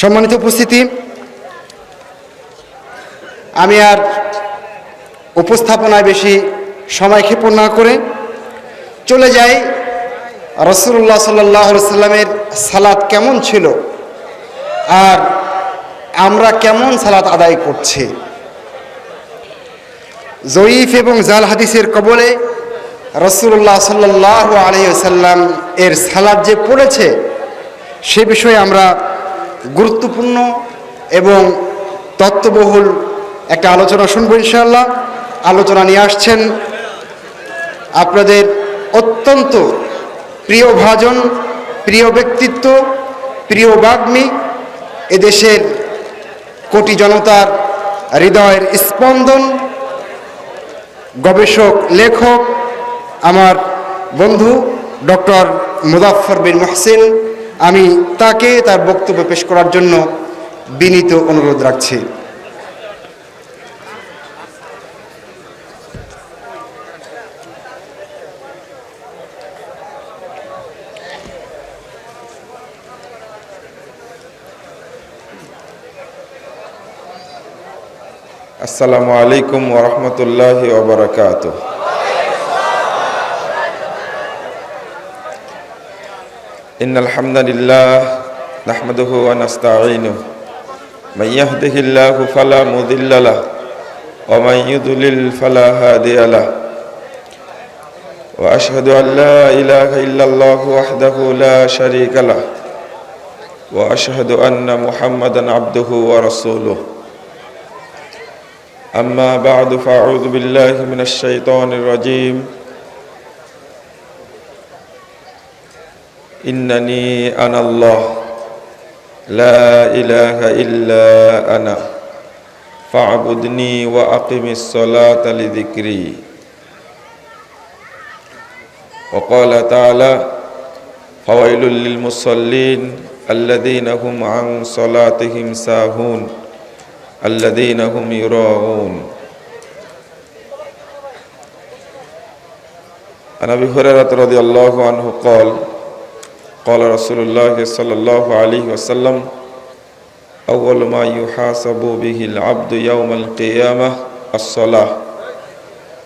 সম্মানিত উপস্থিতি, আমি আর উপস্থাপনায় বেশি সময় ক্ষেপণ না করে চলে যাই রাসূলুল্লাহ সাল্লাল্লাহু আলাইহি সাল্লামের সালাত কেমন ছিল আর আমরা কেমন সালাত আদায় করছি। জয়ীফ এবং জাল হাদিসের কবলে রাসূলুল্লাহ সাল্লাল্লাহু আলাইহি ওয়াসাল্লাম এর সালাত যে পড়েছে সে বিষয়ে আমরা গুরুত্বপূর্ণ এবং তত্ত্ববহুল একটা আলোচনা শুনবো ইনশাআল্লাহ। আলোচনা নিয়ে আসছেন আপনাদের অত্যন্ত প্রিয় ভাজন, প্রিয় ব্যক্তিত্ব, প্রিয় বাগ্মী, এদেশের কোটি জনতার হৃদয়ের স্পন্দন, গবেষক, লেখক, আমার বন্ধু ডক্টর মুজাফফর বিন মুহসিন। আমি তাকে তার বক্তব্য পেশ করার জন্য বিনীত অনুরোধ রাখছি। আসসালামু আলাইকুম ওয়া রাহমাতুল্লাহি ওয়া বারাকাতুহু। ইন্নাল হামদালিল্লাহ নাহমাদুহু ওয়া নাস্তাঈনুহু মান ইয়াহদিহিল্লাহু ফালা মুদিল্লা লাহু ওয়া মান ইউদ্লিল ফালা হাদিয়া লাহু ওয়া আশহাদু আন লা ইলাহা ইল্লাল্লাহু ওয়াহদাহু লা শারীকা লাহু ওয়া আশহাদু আন্না মুহাম্মাদান আবদুহু ওয়া রাসূলুহু। أما بعد فأعوذ بالله من الشيطان الرجيم إنني أنا الله لا إله إلا أنا فاعبدني وأقم الصلاة لذكري. وقال تعالى فويل للمصلين الذين هم عن صلاتهم ساهون الذين هم يراءون. عن أبي هريرة رضي الله عنه قال قال رسول الله صلى الله عليه وسلم أول ما يحاسب به العبد يوم القيامة الصلاة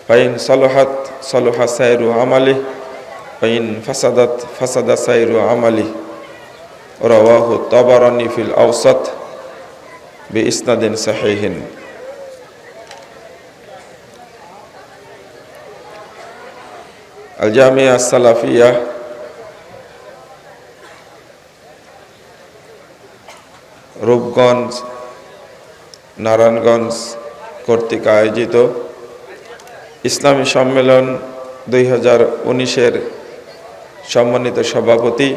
فإن صلحت صلح سائر عمله وإن فسدت فسد سائر عمله. رواه الطبراني في الأوسط বিইসনাদিন সাহিহিন। আল জামিয়া সালাফিয়া রূপগঞ্জ নারায়ণগঞ্জ কর্তৃক আয়োজিত ইসলামী সম্মেলন 2019-এর সম্মানিত সভাপতি,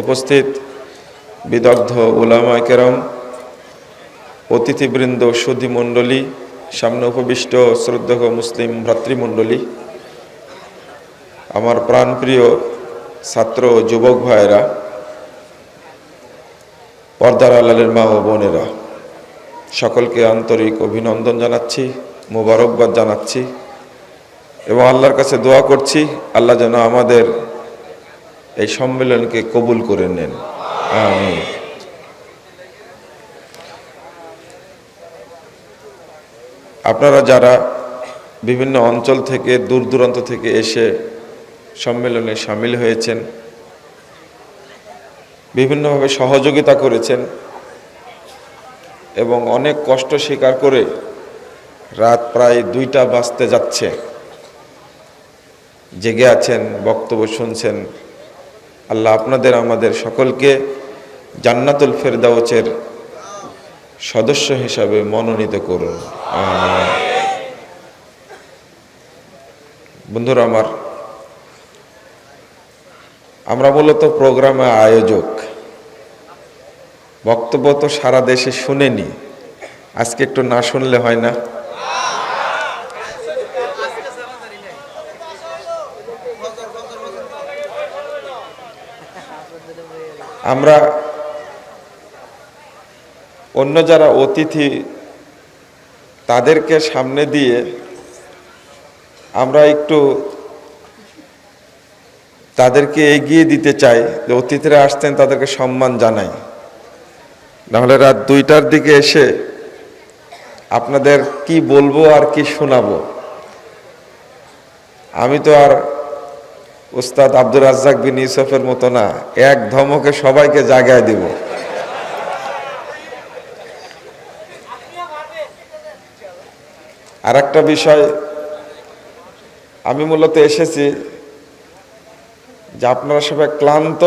উপস্থিত বিদগ্ধ উলামায়ে কেরাম, অতিথিবৃন্দ, সুধীমণ্ডলী, সামনে উপবিষ্ট শ্রদ্ধেয় মুসলিম ভ্রাতৃমণ্ডলী, আমার প্রাণপ্রিয় ছাত্র ও যুবক ভাইয়েরা, পর্দার আড়ালের মা ও বোনেরা, সকলকে আন্তরিক অভিনন্দন জানাচ্ছি, মোবারকবাদ জানাচ্ছি এবং আল্লাহর কাছে দোয়া করছি আল্লাহ যেন আমাদের এই সম্মেলনকে কবুল করে নেন, আমিন। আপনারা যারা বিভিন্ন অঞ্চল থেকে, দূর দূরান্ত থেকে এসে সম্মেলনে সামিল হয়েছেন, বিভিন্নভাবে সহযোগিতা করেছেন এবং অনেক কষ্ট স্বীকার করে রাত প্রায় 2টা বাজতে যাচ্ছে জেগে আছেন, বক্তব্য শুনছেন, আল্লাহ আপনাদের আমাদের সকলকে জান্নাতুল ফেরদাউসের সদস্য হিসাবে মনোনীত করুন, আমিন। বন্ধুরা আমার, আমরা মূলত প্রোগ্রামের আয়োজক। বক্তব্য তো সারা দেশে শুনেনি, আজকে একটু না শুনলে হয় না। আমরা অন্য যারা অতিথি তাদেরকে সামনে দিয়ে আমরা একটু তাদেরকে এগিয়ে দিতে চাই, যে অতিথিরা আসতেন তাদেরকে সম্মান জানাই। নাহলে রাত 2টার দিকে এসে আপনাদের কি বলবো আর কি শোনাবো। আমি তো আর উস্তাদ আব্দুর রাজ্জাক বিন ইউসুফের মতো না, এক ধমকে সবাইকে জাগায় দিব। আর একটা বিষয়, আমি মূলত এসেছি যে আপনারা সবাই ক্লান্ত,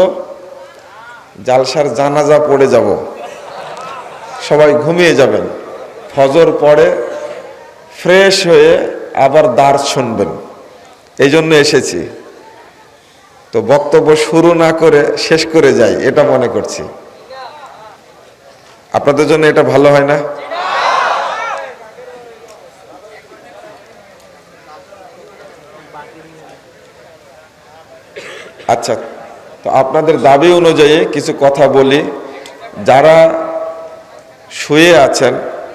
জালসার জানাজা পড়ে যাব, সবাই ঘুমিয়ে যাবেন, ফজর পড়ে ফ্রেশ হয়ে আবার দার্স শুনবেন, এই জন্য এসেছি। তো বক্তব্য শুরু না করে শেষ করে যাই, এটা মনে করছি। আপনাদের জন্য এটা ভালো হয় না? আচ্ছা, তো আপনাদের দাবি অনুযায়ী কিছু কথা বলি। যারা শুয়ে আছেন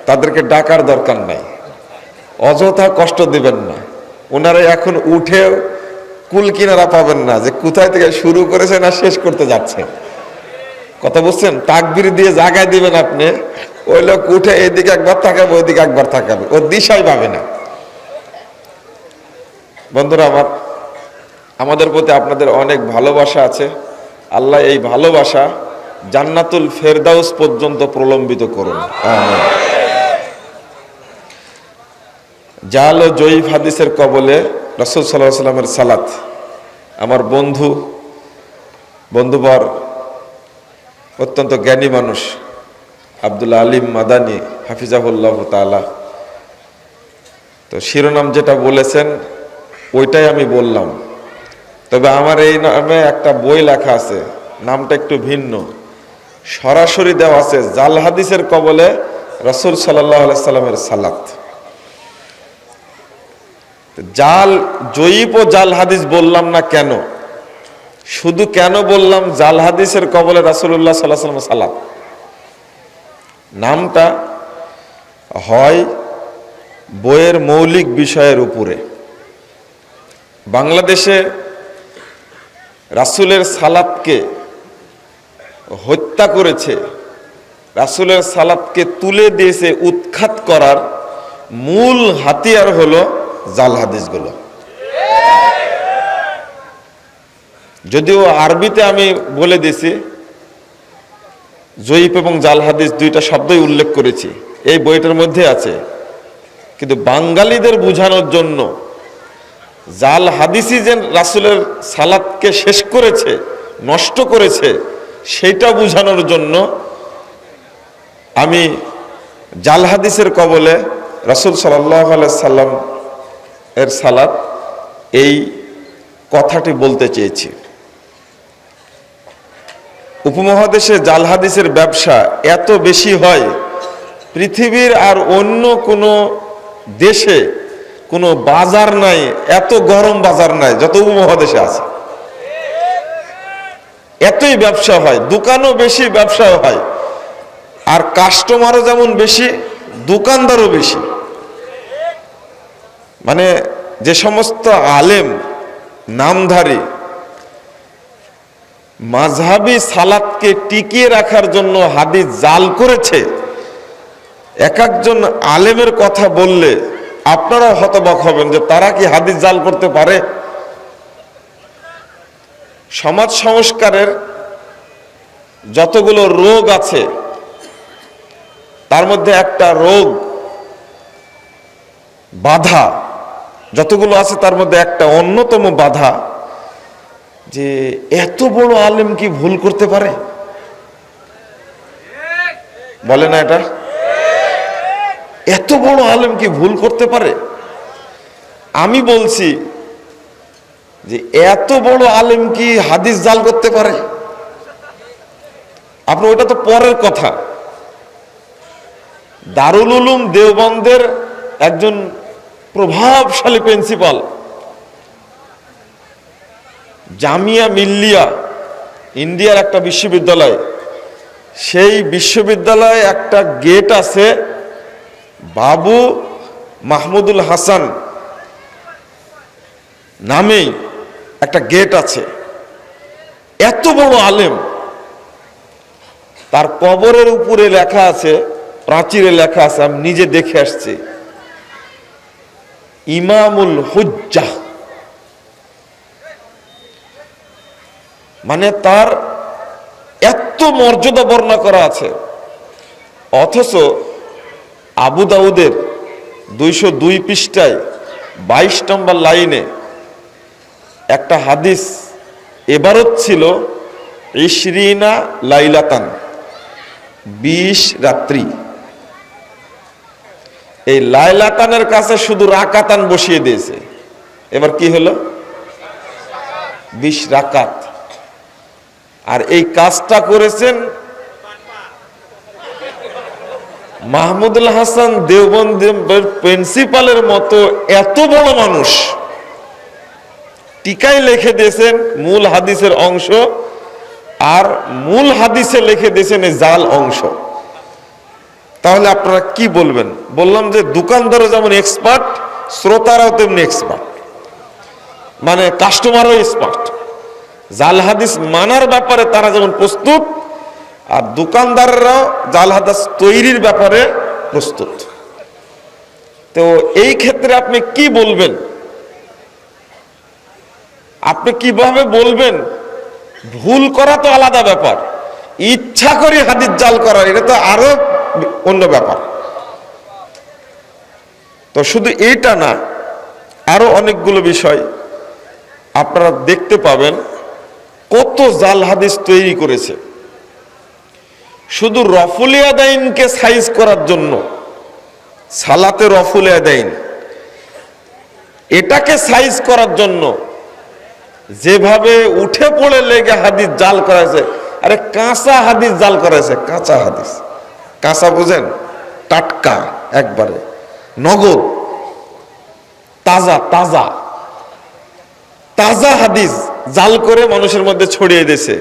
তাদেরকে ডাকার দরকার নাই, অযথা কষ্ট দিবেন না। ওনারা এখন উঠে কুল কিনারা পাবেন না যে কোথায় থেকে শুরু করেছেন আর শেষ করতে যাচ্ছে। কথা বুঝছেন? তাকবীর দিয়ে জাগায় দিবেন আপনি, ওই লোক উঠে এদিকে একবার তাকাবে ওইদিকে একবার তাকাবে, ও দিশাই পাবে না। বন্ধুরা আমার, আমাদের প্রতি আপনাদের অনেক ভালোবাসা আছে। আল্লাহ এই ভালোবাসা জান্নাতুল ফেরদাউস পর্যন্ত প্রলম্বিত করুন, আমিন। জাল ও জয়ীফ হাদিসের কবলে রাসূল সাল্লাল্লাহু আলাইহি ওয়াসাল্লামের সালাত। আমার বন্ধুবর অত্যন্ত জ্ঞানী মানুষ আব্দুল আলিম মাদানী হাফিজাহুল্লাহ তাআলা, তো শিরোনাম যেটা বলেছেন ওইটাই আমি বললাম। তবে আমার এই নামে একটা বই লেখা আছে, নামটা একটু ভিন্ন, সরাসরি দেওয়া আছে জাল হাদিসের কবলে রাসূল সাল্লাল্লাহু আলাইহি সাল্লামের সালাত। জাল জয়ীফ ও জাল হাদিস বললাম না কেন, শুধু কেন বললাম জাল হাদিসের কবলে রাসূলুল্লাহ সাল্লাল্লাহু আলাইহি ওয়াসাল্লামের সালাত। নামটা হয় বইয়ের মৌলিক বিষয়ের উপরে। বাংলাদেশে রাসূলের সালাতকে হত্যা করেছে, রাসূলের সালাতকে তুলে দিয়েছে, উৎখাত করার মূল হাতিয়ার হলো জাল হাদিসগুলো। যদিও আরবিতে আমি বলে দিয়েছি, জয়ীফ এবং জাল হাদিস দুইটা শব্দই উল্লেখ করেছি, এই বইটার মধ্যে আছে। কিন্তু বাঙালিদের বোঝানোর জন্য জাল হাদিসই যে রাসূলের সালাতকে শেষ করেছে, নষ্ট করেছে, সেইটা বোঝানোর জন্য আমি জাল হাদিসের কবলে রাসূল সাল্লাল্লাহু আলাইহি সাল্লাম এর সালাত, এই কথাটি বলতে চেয়েছি। উপমহাদেশে জাল হাদিসের ব্যবসা এত বেশি হয়, পৃথিবীর আর অন্য কোনো দেশে কোনো বাজার নাই, এত গরম বাজার নাই যত উপমহাদেশে আছে। এতই ব্যবসা হয়, দোকানও বেশি, ব্যবসাও হয়, আর কাস্টমারও যেমন বেশি, দোকানদারও বেশি। মানে যে সমস্ত আলেম নামধারী মাযহাবী সালাতকে টিকিয়ে রাখার জন্য হাদিস জাল করেছে, এক একজন আলেমের কথা বললে আপনারা হতবাক হবেন যে তারা কি হাদিস জাল করতে পারে। সমাজ সংস্কারের যতগুলো রোগ আছে তার মধ্যে একটা রোগ, বাধা যতগুলো আছে তার মধ্যে একটা অন্যতম বাধা, যে এত বড় আলেম কি ভুল করতে পারে? বলে না এটা? এত বড় আলেম কি ভুল করতে পারে? আমি বলছি যে এত বড় আলেম কি হাদিস জাল করতে পারে? আপনি ওটা তো পরের কথা। দারুল উলুম দেওবন্দের একজন প্রভাবশালী প্রিন্সিপাল, জামিয়া মিল্লিয়া ইন্ডিয়ার একটা বিশ্ববিদ্যালয়, সেই বিশ্ববিদ্যালয়ে একটা গেট আছে, বাবু মাহমুদুল হাসান নামেই একটা গেট আছে। এত বড় আলেম, তার কবরের উপরে লেখা আছে, প্রাচীরে লেখা আছে, আমি নিজে দেখে আসছি, ইমামুল হুজ্জাহ। মানে তার এত মর্যাদা বর্ণনা করা আছে, অথচ আবু দাউদের 202 পৃষ্ঠায় 22 নম্বর লাইনে একটা হাদিস এবারত ছিল, ইশরিনা লাইলাতান, 20 রাত্রি। এই লাইলাতানের কাছে শুধু রাকাতান বসিয়ে দিয়েছে, এবার কি হলো 20 রাকাত। আর এই কাজটা করেছেন মাহমুদুল হাসান দেওবন্দের প্রিন্সিপালের মতো এত বড় মানুষ। টিকায় লিখে দিয়েছেন মূল হাদিসের অংশ, আর মূল হাদিসে লিখে দিয়েছেন এই জাল অংশ। তাহলে আপনারা কি বলবেন? বললাম যে দোকানদারও যেমন এক্সপার্ট, শ্রোতারাও তেমনি এক্সপার্ট, মানে কাস্টমারও এক্সপার্ট। জাল হাদিস মানার ব্যাপারে তারা যেমন প্রস্তুত, আর দোকানদাররাও জাল হাদিস তৈরির ব্যাপারে প্রস্তুত। তো এই ক্ষেত্রে আপনি কি বলবেন? আপনি কিভাবে বলবেন? ভুল করা তো আলাদা ব্যাপার, ইচ্ছা করে হাদিস জাল করা এটা তো আরো অন্য ব্যাপার। তো শুধু এইটা না, আরো অনেকগুলো বিষয় আপনারা দেখতে পাবেন কত জাল হাদিস তৈরি করেছে শুধু রফুল ইয়াদাইনকে সাইজ করার জন্য। সালাতে রফুল ইয়াদাইন, এটাকে সাইজ করার জন্য যেভাবে উঠে পড়ে লেগে হাদিস জাল করেছে। আরে কাঁচা হাদিস জাল করেছে, কাঁচা হাদিস। কাঁচা বুঝেন? টাটকা, একবারে নগদ, তাজা তাজা তাজা হাদিস জাল করে মানুষের মধ্যে ছড়িয়ে দিয়েছে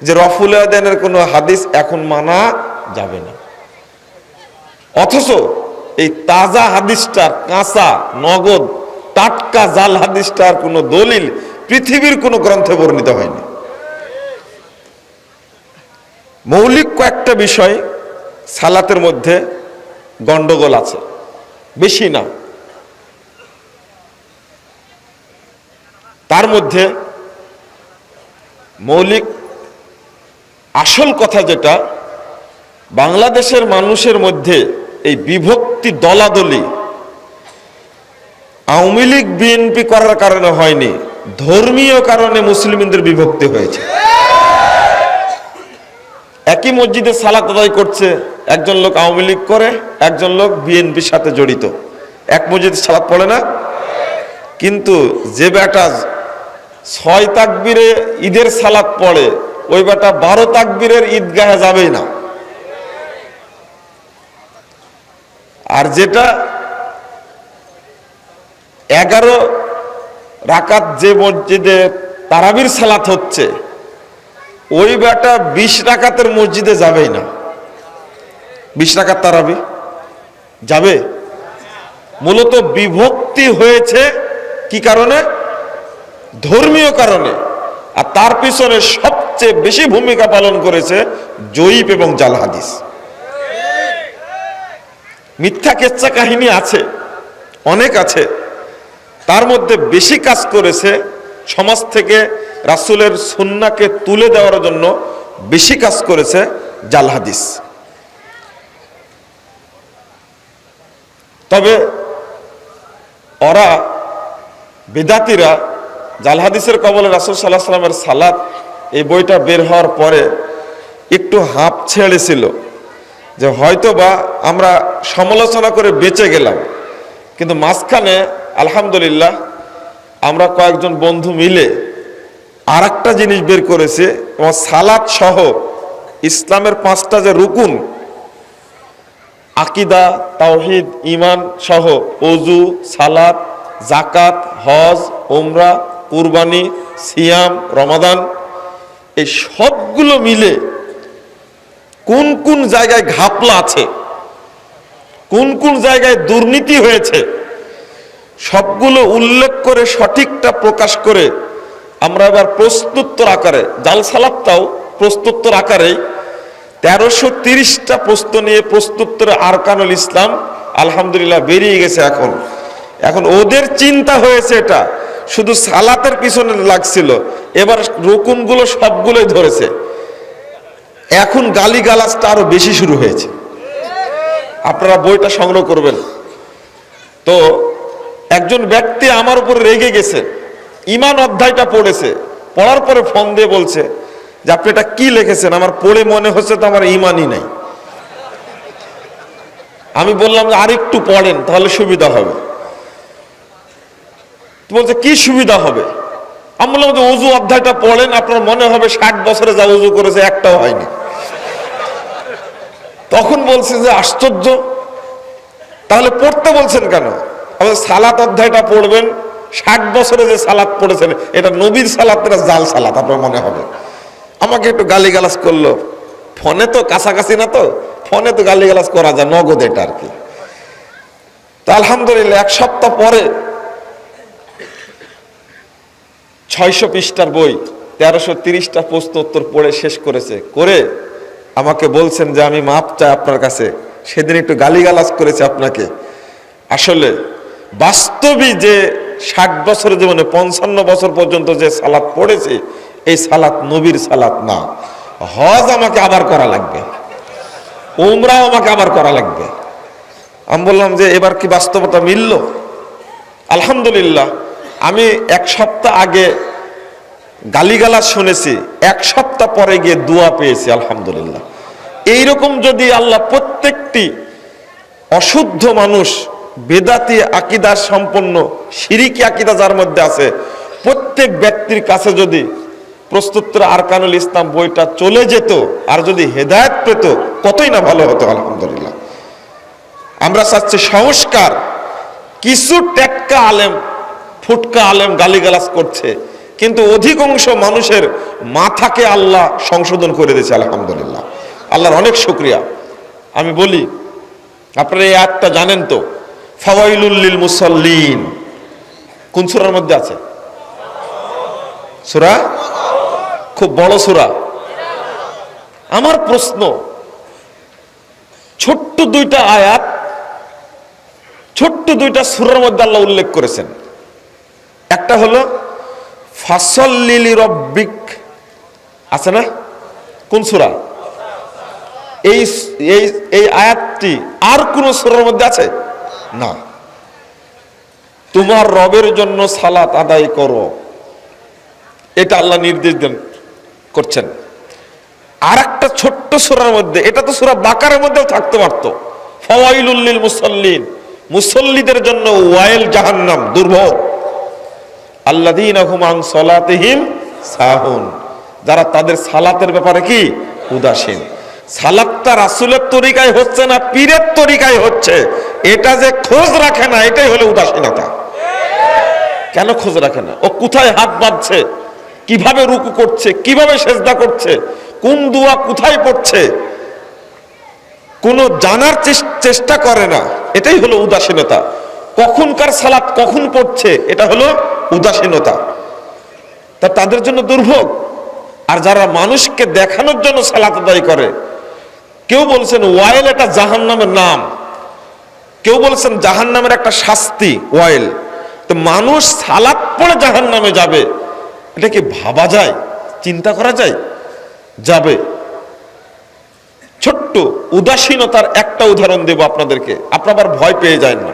যে রফুল ইয়াদাইনের কোনো হাদিস এখন মানা যাবে না। অথচ এই তাজা হাদিসটার, কাঁচা নগদ টাটকা জাল হাদিসটার কোনো দলিল পৃথিবীর কোনো গ্রন্থে বর্ণিত হয়নি। মৌলিক কয়েকটা বিষয় সালাতের মধ্যে গন্ডগোল আছে, বেশি না। তার মধ্যে মৌলিক আসল কথা যেটা, বাংলাদেশের মানুষের মধ্যে এই বিভক্তি, দলাদলি আওয়ামী লীগ বিএনপি করার কারণে হয়নি, ধর্মীয় কারণে মুসলিমদের বিভক্তি হয়েছে। একই মসজিদে সালাত আদায় করছে, একজন লোক আওয়ামী লীগ করে, একজন লোক বিএনপির সাথে জড়িত, এক মসজিদে সালাত পড়ে না। কিন্তু যে বেটা 6 তাকবীরে ঈদের সালাত পড়ে, ওই বেটা 12 তাকবীরের ঈদগাহে যাবেই না। আর যেটা 11 রাকাত যে মসজিদে তারাবির সালাত হচ্ছে, ওই বেটা 20 রাকাতের মসজিদে যাবেই না। 20 রাকাত তারাবি যাবে? মূলত বিভক্তি হয়েছে কি কারণে? ধর্মীয় কারণে। আর তার পিছনে সবচেয়ে বেশি ভূমিকা পালন করেছে জয়ীফ এবং জাল হাদিস। মিথ্যা কেচ্ছা কাহিনী আছে, অনেক আছে। তার মধ্যে বেশি কাজ করেছে সমাজ থেকে রাসূলের সুন্নাহকে তুলে দেওয়ার জন্য, বেশি কাজ করেছে জাল হাদিস। তবে ওরা বিদাতিরা জাল হাদিসের কবলে রাসূল সাল্লাল্লাহু আলাইহি ওয়াসাল্লামের সালাত, এই বইটা বের হওয়ার পরে একটু হাঁপ ছেড়েছিল যে হয়তো বা আমরা সমালোচনা করে বেঁচে গেলাম। কিন্তু মাঝখানে আলহামদুলিল্লাহ আমরা কয়েকজন বন্ধু মিলে আর একটা জিনিস বের করেছে, এবং সালাত সহ ইসলামের 5টা যে রুকুন, আকিদা, তাওহীদ, ঈমান সহ ওযু, সালাত, যাকাত, হজ, উমরা, কুরবানি, সিয়াম, রমাদান, এই সবগুলো মিলে কোন কোন জায়গায় ঘাপলা আছে, কোন কোন জায়গায় দুর্নীতি হয়েছে, সবগুলো উল্লেখ করে সঠিকটা প্রকাশ করে আমরা এবার প্রশ্নোত্তর আকারে, জাল সালাতটাও প্রশ্নোত্তর আকারেই 1330টা প্রশ্ন নিয়ে প্রশ্নোত্তরে আরকানুল ইসলাম আলহামদুলিল্লাহ বেরিয়ে গেছে। এখন ওদের চিন্তা হয়েছে এটা শুধু সালাতের পিছনে লাগছিল, এবার রুকুনগুলো সবগুলোই ধরেছে। এখন গালিগালাজটা আরো বেশি শুরু হয়েছে। আপনারা বইটা সংগ্রহ করবেন। তো একজন ব্যক্তি আমার উপর রেগে গেছে, ঈমান অধ্যায়টা পড়েছে, পড়ার পরে ফোন দিয়ে বলছে যে আপনি এটা কি লিখেছেন, আমার পড়ে মনে হচ্ছে তো আমার ঈমানই নাই। আমি বললাম যে আরেকটু পড়েন তাহলে সুবিধা হবে। বলছে কি সুবিধা হবে? আমি বললাম যে ওযু অধ্যায়টা পড়েন, আপনার মনে হবে 60 বছরে যা ওযু করেছে একটাও হয়নি। তখন বলছে যে আশ্চর্য, তাহলে পড়তে বলছেন কেন? আমাদের সালাত অধ্যায়টা পড়বেন, 60 বছরে যে সালাত পড়েছেন এটা নবীর সালাত, এটা জাল সালাত আপনার মনে হবে। আমাকে একটু গালিগালাজ করলো। ফোনে তো কাছাকাছি না, তো ফোনে তো গালিগালাজ করা যায়, নগদ এটা আর কি। তা আলহামদুলিল্লাহ 1 সপ্তাহ পরে 600 পৃষ্ঠার বই 1330টা প্রশ্ন উত্তর পড়ে শেষ করেছে। করে আমাকে বলছেন যে আমি মাপ চাই আপনার কাছে, সেদিন একটু গালিগালাজ করেছে আপনাকে। আসলে বাস্তবিক যে 60 বছরের জীবনে 55 বছর পর্যন্ত যে সালাত পড়েছে এই সালাত নবীর সালাত না। হজ আমাকে আবার করা লাগবে, উমরাও আমাকে আবার করা লাগবে। আমি বললাম যে এবার কি বাস্তবতা মিলল? আলহামদুলিল্লাহ আমি 1 সপ্তাহ আগে গালিগালাজ শুনেছি, 1 সপ্তাহ পরে গিয়ে দোয়া পেয়েছি আলহামদুলিল্লাহ। এইরকম যদি আল্লাহ প্রত্যেকটি অশুদ্ধ মানুষ, বেদাতি আকীদা সম্পন্ন, শিরকি আকীদা যার মধ্যে আছে, প্রত্যেক ব্যক্তির কাছে যদি প্রশ্নোত্তর আরকানুল ইসলাম বইটা চলে যেত আর যদি হেদায়েত পেত কতই না ভালো হতো আলহামদুলিল্লাহ। আমরা চাচ্ছি সংস্কার। কিছু টেক্কা আলেম, ফুটকা আলেম গালিগালাজ করছে, কিন্তু অধিকাংশ মানুষের মাথাকে আল্লাহ সংশোধন করে দিয়েছে আলহামদুলিল্লাহ। আল্লাহর অনেক শুকরিয়া। আমি বলি আপনারা এই আয়াতটা জানেন তো, ফাওয়াইলুল লিল মুসাল্লিন কোন সূরার মধ্যে আছে? সূরা, খুব বড় সূরা। আমার প্রশ্ন, ছোট্ট 2টা আয়াত, ছোট্ট 2টা সূরার মধ্যে আল্লাহ উল্লেখ করেছেন। একটা হলো ফাসল্লি লিরাব্বিক, আছে না? কোন সূরা? এই আয়াতটি আর কোন সূরার মধ্যে আছে না। তোমার রবের জন্য সালাত আদায় করো, এটা আল্লাহ নির্দেশ দেন করছেন। আর একটা ছোট্ট সূরার মধ্যে, এটা তো সূরা বাকারার মধ্যেও থাকতে পারতো, ফাওয়াইলুল লিল মুসাল্লিন, মুসল্লিদের জন্য ওয়াইল জাহান্নাম, দুর্ভোগ। আল্লাযীনা হুম আন সালাতিহিম সাহুন, যারা তাদের সালাতের ব্যাপারে কি উদাসীন। সালাতটা রাসূলের তরিকায় হচ্ছে না, পীরের তরিকায় হচ্ছে, এটা যে খোঁজ রাখে না, এটাই হলো উদাসীনতা। কেন খোঁজ রাখে না? ও কোথায় হাত বাঁধছে, কিভাবে রুকু করছে, কিভাবে সেজদা করছে, কোন দোয়া কোথায় পড়ছে, কোনো জানার চেষ্টা করে না, এটাই হলো উদাসীনতা। কখনকার সালাত কখন পড়ছে, এটা হলো উদাসীনতা। তা তাদের জন্য দুর্ভোগ। আর যারা মানুষকে দেখানোর জন্য সালাত আদায় করে, কেউ বলছেন ওয়াইল এটা জাহান্নামের নাম, কেউ বলছেন জাহান্নামের একটা শাস্তি ওয়াইল। তো মানুষ সালাত পড়ে জাহান্নামে যাবে, এটা কি ভাবা যায়, চিন্তা করা যায়? যাবে। ছোট্ট উদাসীনতার একটা উদাহরণ দেব আপনাদেরকে, আপনারা আবার ভয় পেয়ে যায় না।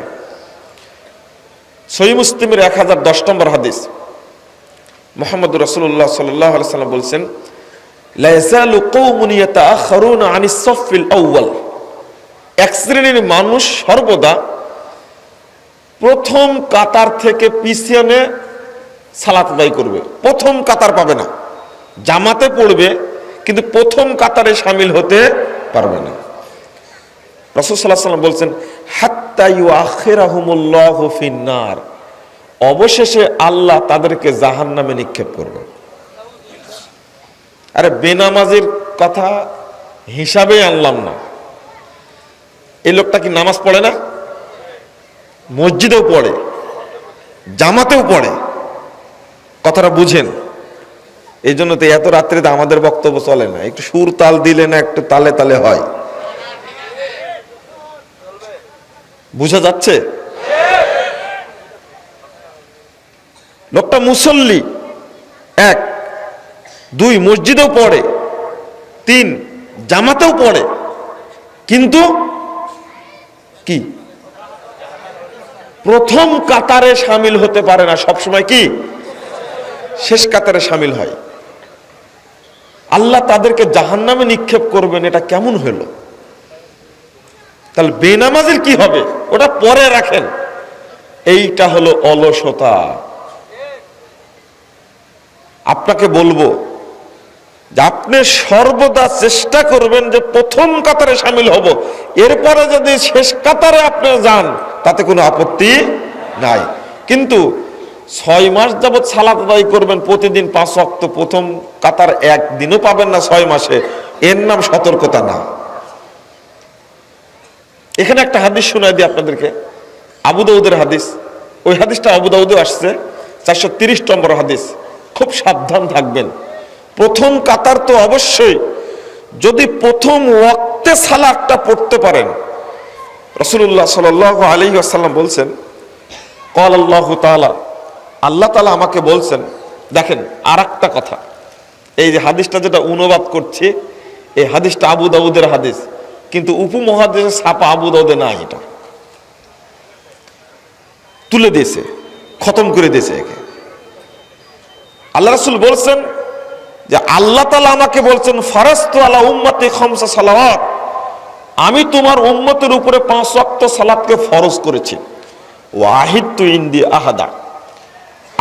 সহিহ মুসলিমের 1010 নম্বর হাদিস, মুহাম্মদুর রাসূলুল্লাহ সাল্লাল্লাহু আলাইহি ওয়াসাল্লাম বলছেন, লা ইয়াযালু কওমুন ইয়াতাআখারুনা আনিস সাফফিল আউয়াল, এক শ্রেণীর মানুষ সর্বদা প্রথম কাতার থেকে পিছনে সালাত আদায় করবে, প্রথম কাতার পাবে না। জামাতে পড়বে কিন্তু প্রথম কাতারে শামিল হতে পারবে না। রাসূল সাল্লাল্লাহু আলাইহি ওয়াসাল্লাম বলছেন, হাত্তা ইউআখিরাহুমুল্লাহু ফিন্নার, অবশেষে আল্লাহ তাদেরকে জাহান্নামে নিক্ষেপ করবে। আরে বেনামাজির কথা হিসাবে আনলাম না, এই লোকটা কি নামাজ পড়ে না? মসজিদেও পড়ে, জামাতেও পড়ে, কথাটা বুঝেন। এই জন্য তো এত রাত্রিতে আমাদের বক্তব্য চলে না, একটু সুর তাল দিলে না একটু তালে তালে হয়। বুঝা যাচ্ছে? লোকটা মুসল্লি, 1, 2 মসজিদেও পড়ে, 3 জামাতেও পড়ে, কিন্তু কি প্রথম কাতারে শামিল হতে পারে না, সবসময় কি শেষ কাতারে শামিল হয়। আল্লাহ তাদেরকে জাহান্নামে নিক্ষেপ করবেন, এটা কেমন হলো? তাহলে বেনামাজির কি হবে ওটা পরে রাখেন, এইটা হলো অলসতা। আপনাকে বলবো যে আপনি সর্বদা চেষ্টা করবেন যে প্রথম কাতারে শামিল হব, এরপরে যদি শেষ কাতারে আপনি যান তাতে কোনো আপত্তি নাই। কিন্তু 6 মাস যাবৎ সালাত আদায় করবেন প্রতিদিন 5 ওয়াক্ত, প্রথম কাতার একদিনও পাবেন না 6 মাসে, এর নাম সতর্কতা না। এখানে একটা হাদিস শোনাই দিই আপনাদেরকে, আবু দাউদের হাদিস। ওই হাদিসটা আবু দাউদে আসছে, 430 নম্বর হাদিস। খুব সাবধান থাকবেন। প্রথম কাতার তো অবশ্যই, যদি প্রথম ওয়াক্তে সালাতটা পড়তে পারেন। রাসূলুল্লাহ সাল্লাল্লাহু আলাইহি ওয়াসাল্লাম বলছেন, ক্বাল আল্লাহু তাআলা, আল্লাহ তাআলা আমাকে বলছেন। দেখেন আরেকটা কথা, এই যে হাদিসটা যেটা অনুবাদ করছি, এই হাদিসটা আবু দাউদের হাদিস, কিন্তু উপমহাদেশে ছাপা আবু দাউদে না, এটা তুলে দিয়েছে, খতম করে দিয়েছে একে। আল্লাহ রাসূল বলছেন যে আল্লাহ তাআলা আমাকে বলছেন, ফারাজতু আলা উম্মতি খামসা সালাওয়াত, আমি তোমার উম্মতের উপরে 5 ওয়াক্ত সালাতকে ফরজ করেছি। ওয়াহিদতু ইনদি আহাদা,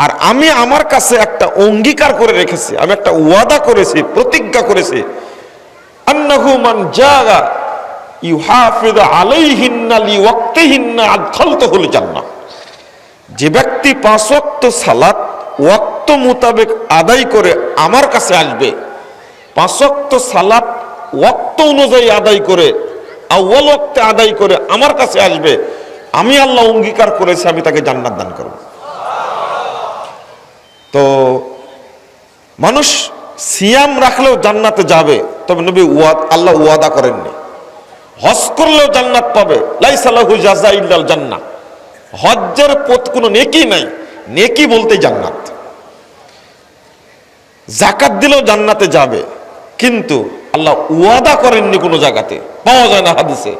আর আমি আমার কাছে একটা অঙ্গীকার করে রেখেছি, আমি একটা ওয়াদা করেছি, প্রতিজ্ঞা করেছি, আন্নাহু মান জাগা ইউহাফিজ আলাইহিন্না লিওয়াক্তিহিন্না আদখালতুহুল জান্নাহ, যে ব্যক্তি 5 ওয়াক্ত সালাত ওয়াক্ত মোতাবেক আদায় করে আমার কাছে আসবে, 5 ওয়াক্ত সালাত ওয়াক্ত অনুযায়ী আদায় করে, আউয়াল ওয়াক্তে আদায় করে আমার কাছে আসবে, আমি আল্লাহ অঙ্গীকার করেছি আমি তাকে জান্নাত দান করব। তো মানুষ সিয়াম রাখলেও জান্নাতে যাবে, তবে নবী আল্লাহ ওয়াদা করেননি। হজ করলেও জান্নাত পাবে, লাইসা লাহু জাযা ইল্লাল জান্নাহ, হজ্জের পথ কোনো নেকি নাই, নেকি বলতে জান্নাত। যাকাত দিলেও জান্নাতে যাবে, কিন্তু আল্লাহ ওয়াদা করেননি কোনো জায়গাতে, পাওয়া যায় না হাদিসে।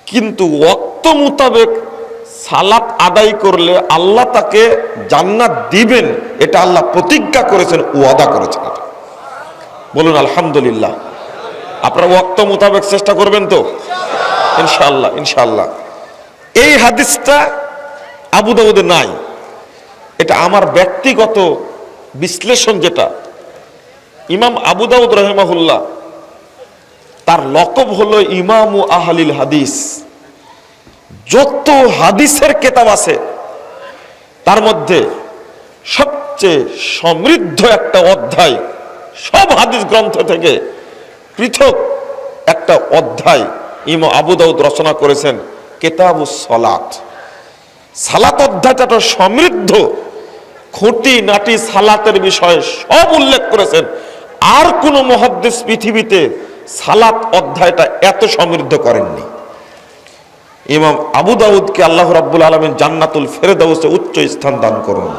কিন্তু ওয়াক্ত মোতাবেক সালাত আদায় করলে আল্লাহ তাকে জান্নাত দিবেন, এটা আল্লাহ প্রতিজ্ঞা করেছেন, ওয়াদা করেছেন। বলুন আলহামদুলিল্লাহ। আপনারা ওয়াক্ত মোতাবেক চেষ্টা করবেন তো ইনশাআল্লাহ, ইনশাআল্লাহ। এই হাদিসটা আবু দাউদে নাই, এটা আমার ব্যক্তিগত বিশ্লেষণ। যেটা ইমাম আবু দাউদ রাহিমাহুল্লাহ, তার লকব হলো ইমামু আহলিল হাদিস। যত হাদিসের কিতাব আছে তার মধ্যে সবচেয়ে সমৃদ্ধ একটা অধ্যায়, সব হাদিস গ্রন্থ থেকে পৃথক একটা অধ্যায় ইমাম আবু দাউদ রচনা করেছেন, কিতাবুস সালাত। সালাত অধ্যায়টা সমৃদ্ধ, খুঁটি নাটি সালাতের বিষয়ে সব উল্লেখ করেছেন। আর কোন মুহাদ্দিস পৃথিবীতে সালাত অধ্যায়টা এত সমৃদ্ধ করেননি। ইমাম আবু দাউদকে আল্লাহ রাব্বুল আলামিন জান্নাতুল ফেরদাউসে উচ্চ স্থান দান করুন।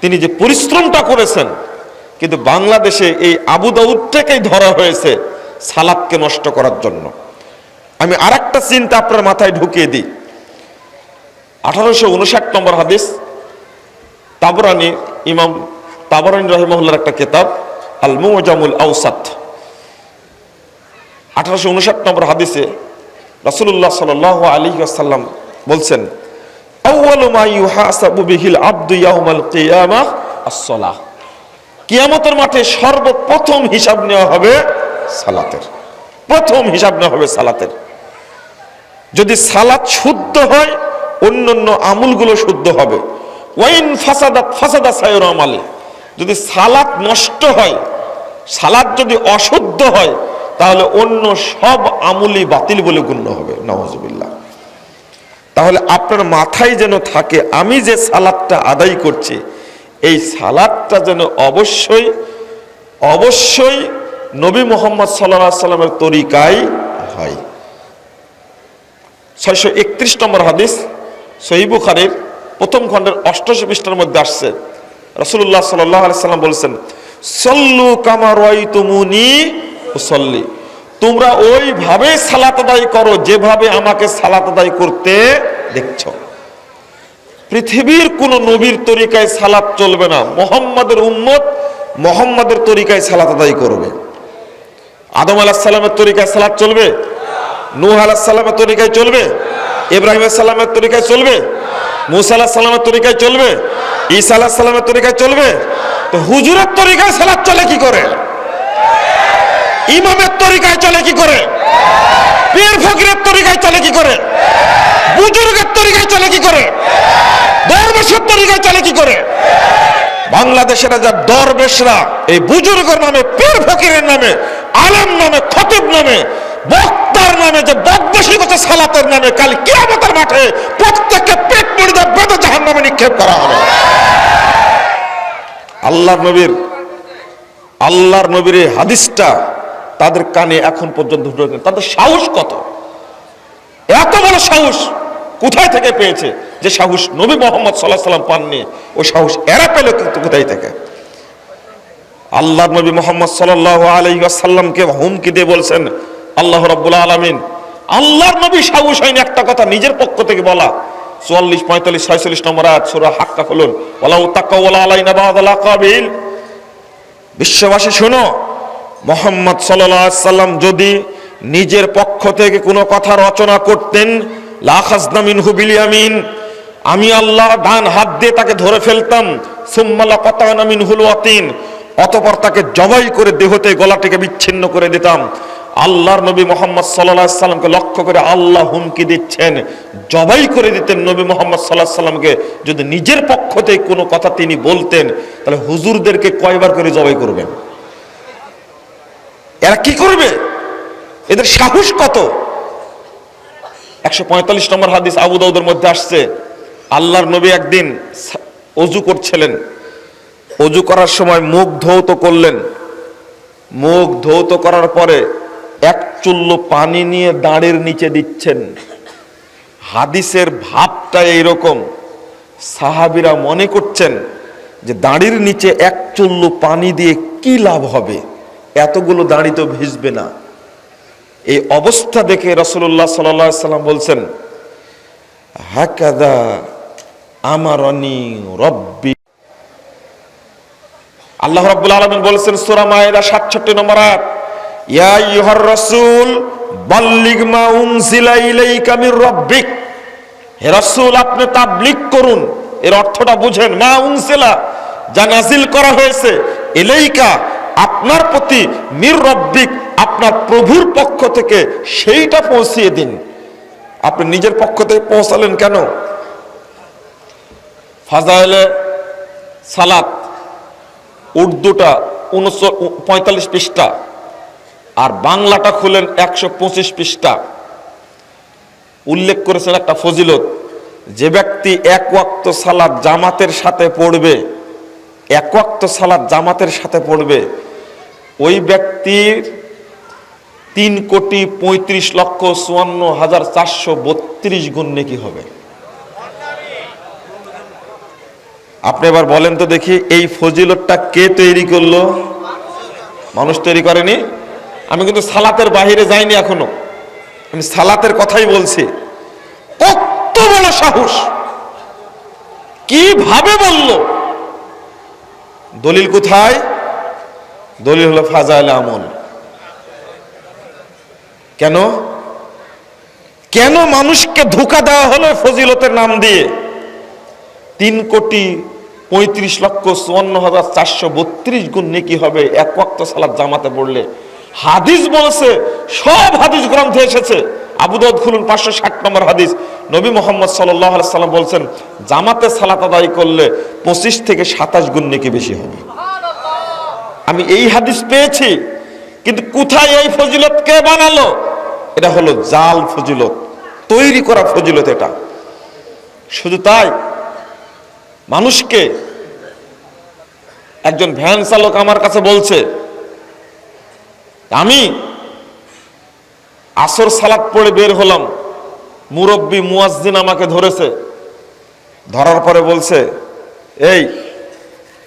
তিনি যে পরিশ্রমটা করেছেন, কিন্তু বাংলাদেশে এই আবু দাউদটাকেই ধরা হয়েছে সালাতকে নষ্ট করার জন্য। আমি আরেকটা চিন্তা আপনার মাথায় ঢুকিয়ে দিই। 1859 নম্বর হাদিস, তাবরানী, ইমাম তাবরানী রাহিমাহুল্লাহর একটা কিতাব আল মুজামুল আওসাত। 1859 নম্বর হাদিসে রাসূলুল্লাহ সাল্লাল্লাহু আলাইহি ওয়াসাল্লাম বলছেন, আউয়ালু মা ইউহাসাবু বিহিল আবদু ইয়াউমাল কিয়ামাহ আস-সালাহ, কিয়ামতের মাঠে সর্বপ্রথম হিসাব নেওয়া হবে সালাতের। প্রথম হিসাব নেওয়া হবে সালাতের। যদি সালাত শুদ্ধ হয় অন্যান্য আমলগুলো শুদ্ধ হবে। ওয়াইন ফাসাদাত ফাসাদা সায়রু আমালি, যদি সালাত নষ্ট হয়, সালাত যদি অশুদ্ধ হয়, তাহলে অন্য সব আমলই বাতিল বলে গণ্য হবে। নাউজুবিল্লাহ। তাহলে আপনার মাথায় যেন থাকে, আমি যে সালাতটা আদায় করছি এই সালাতটা যেন অবশ্যই অবশ্যই নবী মুহাম্মদ সাল্লাল্লাহু আলাইহি সাল্লামের তরিকায় হয়। 631 নম্বর হাদিস সহিহ বুখারীর প্রথম খণ্ডের 88 পৃষ্ঠার মধ্যে আসছে, রাসূলুল্লাহ সাল্লাল্লাহু আলাইহি সাল্লাম বলেছেন, সল্লু কামা রাআইতুমুনি উসাল্লি, তোমরা ওইভাবে সালাত আদায় করো যেভাবে আমাকে সালাত আদায় করতে দেখছো। পৃথিবীর কোন নবীর তরিকায় সালাত চলবে না, মুহাম্মাদের উম্মত মুহাম্মাদের তরিকায় সালাত আদায় করবে। আদম আলাইহিস সালামের তরিকায় সালাত চলবে? নূহ আলাইহিস সালামের তরিকায় চলবে? ইব্রাহিম আলাইহিস সালামের তরিকায় চলবে? মুসা আলাইহিস সালামের তরিকায় চলবে? ঈসা আলাইহিস সালামের তরিকায় চলবে? তো হুজুরের তরিকায় সালাত চলে কি করে? ইমামের তরিকায় চলে কি করে? পীর ফকিরের তরিকায় চলে কি করে? বুজুর্গের তরিকায় চলে কি করে? দরবেশের তরিকায় চলে কি করে? বাংলাদেশের যা দরবেশরা এই বুজুর্গের নামে, পীর ফকিরের নামে, আলেম নামে, খতিব নামে, বক্তার নামে যে বদমাশি করছে সালাতের নামে, কাল কিয়ামতের মাঠে প্রত্যেককে পেট মুড়িয়ে বেঁধে জাহান্নামে নিক্ষেপ করা হবে। আল্লাহর নবীর এই হাদিসটা তাদের কানে এখন পর্যন্ত ঢুকে, তাদের সাহস কত, এত বড় সাহস কোথায় থেকে পেয়েছে? যে সাহস নবী মুহাম্মদ সাল্লাল্লাহু আলাইহি সাল্লাম পাননি, ওই সাহস এরা পেল কিন্তু কোথায় থেকে? আল্লাহর নবী মুহাম্মদ সাল্লাল্লাহু আলাইহি ওয়াসাল্লামকে হুমকি দিয়ে বলছেন আল্লাহ রাব্বুল আলামিন, আল্লাহর নবী সাহস হয়নি একটা কথা নিজের পক্ষ থেকে বলা। 44, 45, 46 নম্বর আয়াত সূরা হাক্কা খুলুন, ওয়ালাউ তাকাওয়ালা আলাইনা বা'দাল আকাবিল। বিশ্ববাসী শোনো, মুহাম্মদ সাল্লাল্লাহু আলাইহি ওয়াসাল্লাম যদি নিজের পক্ষ থেকে কোনো কথা রচনা করতেন, লাখাযনা মিনহু বিল ইয়ামিন, আমি আল্লাহ ডান হাত দিয়ে তাকে ধরে ফেলতাম, সুম্মা লাকাতানা মিনহুল ওয়াতিন, অতঃপর তাকে জবাই করে দেহতে গলাটিকে বিচ্ছিন্ন করে দিতাম। আল্লাহর নবী মুহাম্মদ সাল্লাল্লাহু আলাইহি সাল্লামকে লক্ষ্য করে আল্লাহ হুমকি দিচ্ছেন, জবাই করে দিতেন নবী মুহাম্মদ সাল্লাল্লাহু আলাইহি সাল্লামকে। যদি নিজের পক্ষ থেকে কোনো কথা তিনি বলতেন, তাহলে হুজুরদেরকে কয়বার করে জবাই করবেন? এরা কি করবে? এদের সাহস কত? 145 নম্বর হাদিস আবু দাউদের মধ্যে আসছে, আল্লাহর নবী একদিন ওযু করছিলেন, ওযু করার সময় মুখ ধৌত করলেন। মুখ ধৌত করার পরে এক চুল্লু পানি নিয়ে দাঁড়ের নিচে দিচ্ছেন। হাদিসের ভাবটা এইরকম, সাহাবীরা মনে করছেন যে দাঁড়ির নিচে এক চুল্লু পানি দিয়ে কি লাভ হবে, এতগুলো দাঁড়ি তো ভিজবে না। এই অবস্থা দেখে রাসূলুল্লাহ সাল্লাল্লাহু আলাইহি সাল্লাম বলছেন, হাকাদা আমারনি রব্বি। আল্লাহ রাব্বুল আলামিন বলেছেন সূরা মায়েদা 67 নম্বর আয়াত, ইয়া আইয়ুহার রাসূল বাল্লিগ মা উনজিলা ইলাইকা মির রাব্বিক, হে রাসূল আপনি তাবলীগ করুন। এর অর্থটা বুঝেন, মা উনজিলা যা নাজিল করা হয়েছে, ইলাইকা আপনার প্রতি, মির রাব্বিক আপনার প্রভুর পক্ষ থেকে, সেইটা পৌঁছিয়ে দিন। আপনি নিজের পক্ষ থেকে পৌঁছালেন কেন? ফাজাইলে সালাত উর্দুটা 45 পৃষ্ঠা আর বাংলাটা খুলেন 125 পৃষ্ঠা। উল্লেখ করেছেন একটা ফজিলত, যে ব্যক্তি এক ওয়াক্ত সালাত জামাতের সাথে পড়বে, এক ওয়াক্ত সালাত জামাতের সাথে পড়বে, ওই ব্যক্তির 3,35,54,432 গুণ নেকি হবে। আপনি এবার বলেন তো দেখি, এই ফজিলতটা কে তৈরি করলো? মানুষ তৈরি করেনি। আমি কিন্তু সালাতের বাহিরে যাইনি এখনো, আমি সালাতের কথাই বলছি। কত বড় সাহস, কিভাবে বলল? দলিল কোথায়? দলিল হলো ফাজাইল আমল। কেন কেন মানুষকে ধোঁকা দেওয়া হলো ফজিলতের নাম দিয়ে? 3,35,54,432 গুণ নেকি হবে এক ওয়াক্ত সালাত জামাতে পড়লে। হাদিস বলেছে, সব হাদিস গ্রন্থে এসেছে। আবু দাউদ খুলুন 560 নম্বর হাদিস, নবী মুহাম্মদ সাল্লাল্লাহু আলাইহি সাল্লাম বলছেন, জামাতে সালাত আদায় করলে 25 থেকে 27 গুণ নেকি বেশি হবে। আমি এই হাদিস পেয়েছি, কিন্তু কোথায় এই ফজিলত কে বানালো? এটা হলো জাল ফজিলত, তৈরি করা ফজিলত এটা। শুধু তাই, মানুষকে একজন ভ্যান চালক আমার কাছে বলছে, আমি আসর সালাত পড়ে বের হলাম, মুরব্বি মুয়াজ্জিন আমাকে ধরেছে, ধরার পরে বলছে, এই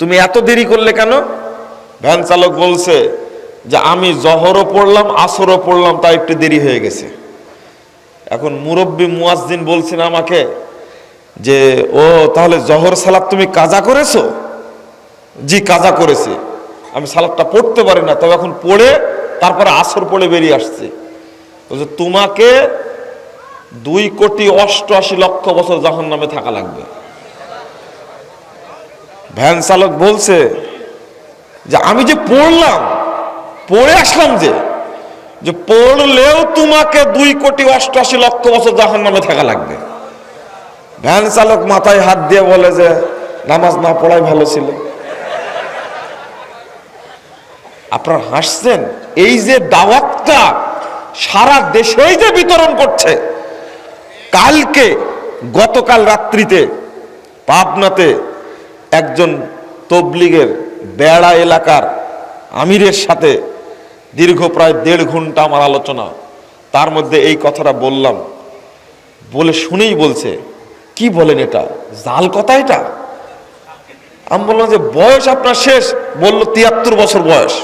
তুমি এত দেরি করলে কেন? ভ্যান চালক বলছে যে আমি জহরও পড়লাম আসরও পড়লাম, তাই একটু দেরি হয়ে গেছে। এখন মুরব্বি মুয়াজ্জিন বলছেন আমাকে যে, ও তাহলে জহর সালাত তুমি কাজা করেছো? জি কাজা করেছি, আমি সালাতটা পড়তে পারি না, তবে এখন পড়ে তারপরে আসর পড়ে বেরিয়ে আসছে। বলছে তোমাকে 2,88,00,000 বছর জাহান্নামে থাকা লাগবে। ভ্যান চালক বলছে যে আমি যে পড়লাম, পড়ে আসলাম, যে পড়লেও তোমাকে 2,88,00,000 বছর জাহান্নামে থাকা লাগবে। ভ্যান চালক মাথায় হাত দিয়ে বলে যে নামাজ না পড়াই ভালো ছিল। আপনারা হাসছেন, এই যে দাওয়াতটা সারা দেশেই যে বিতরণ করছে, গতকাল রাত্রিতে পাবনাতে একজন তবলিগের বেড়া এলাকার আমিরের সাথে দীর্ঘ প্রায় 1.5 ঘন্টা আমার আলোচনা, তার মধ্যে এই কথাটা বললাম, বলে শুনেই বলছে, কি বলেন এটা জাল কথা এটা? আমি বললাম যে বয়স আপনার শেষ? বলল 73 বছর বয়স।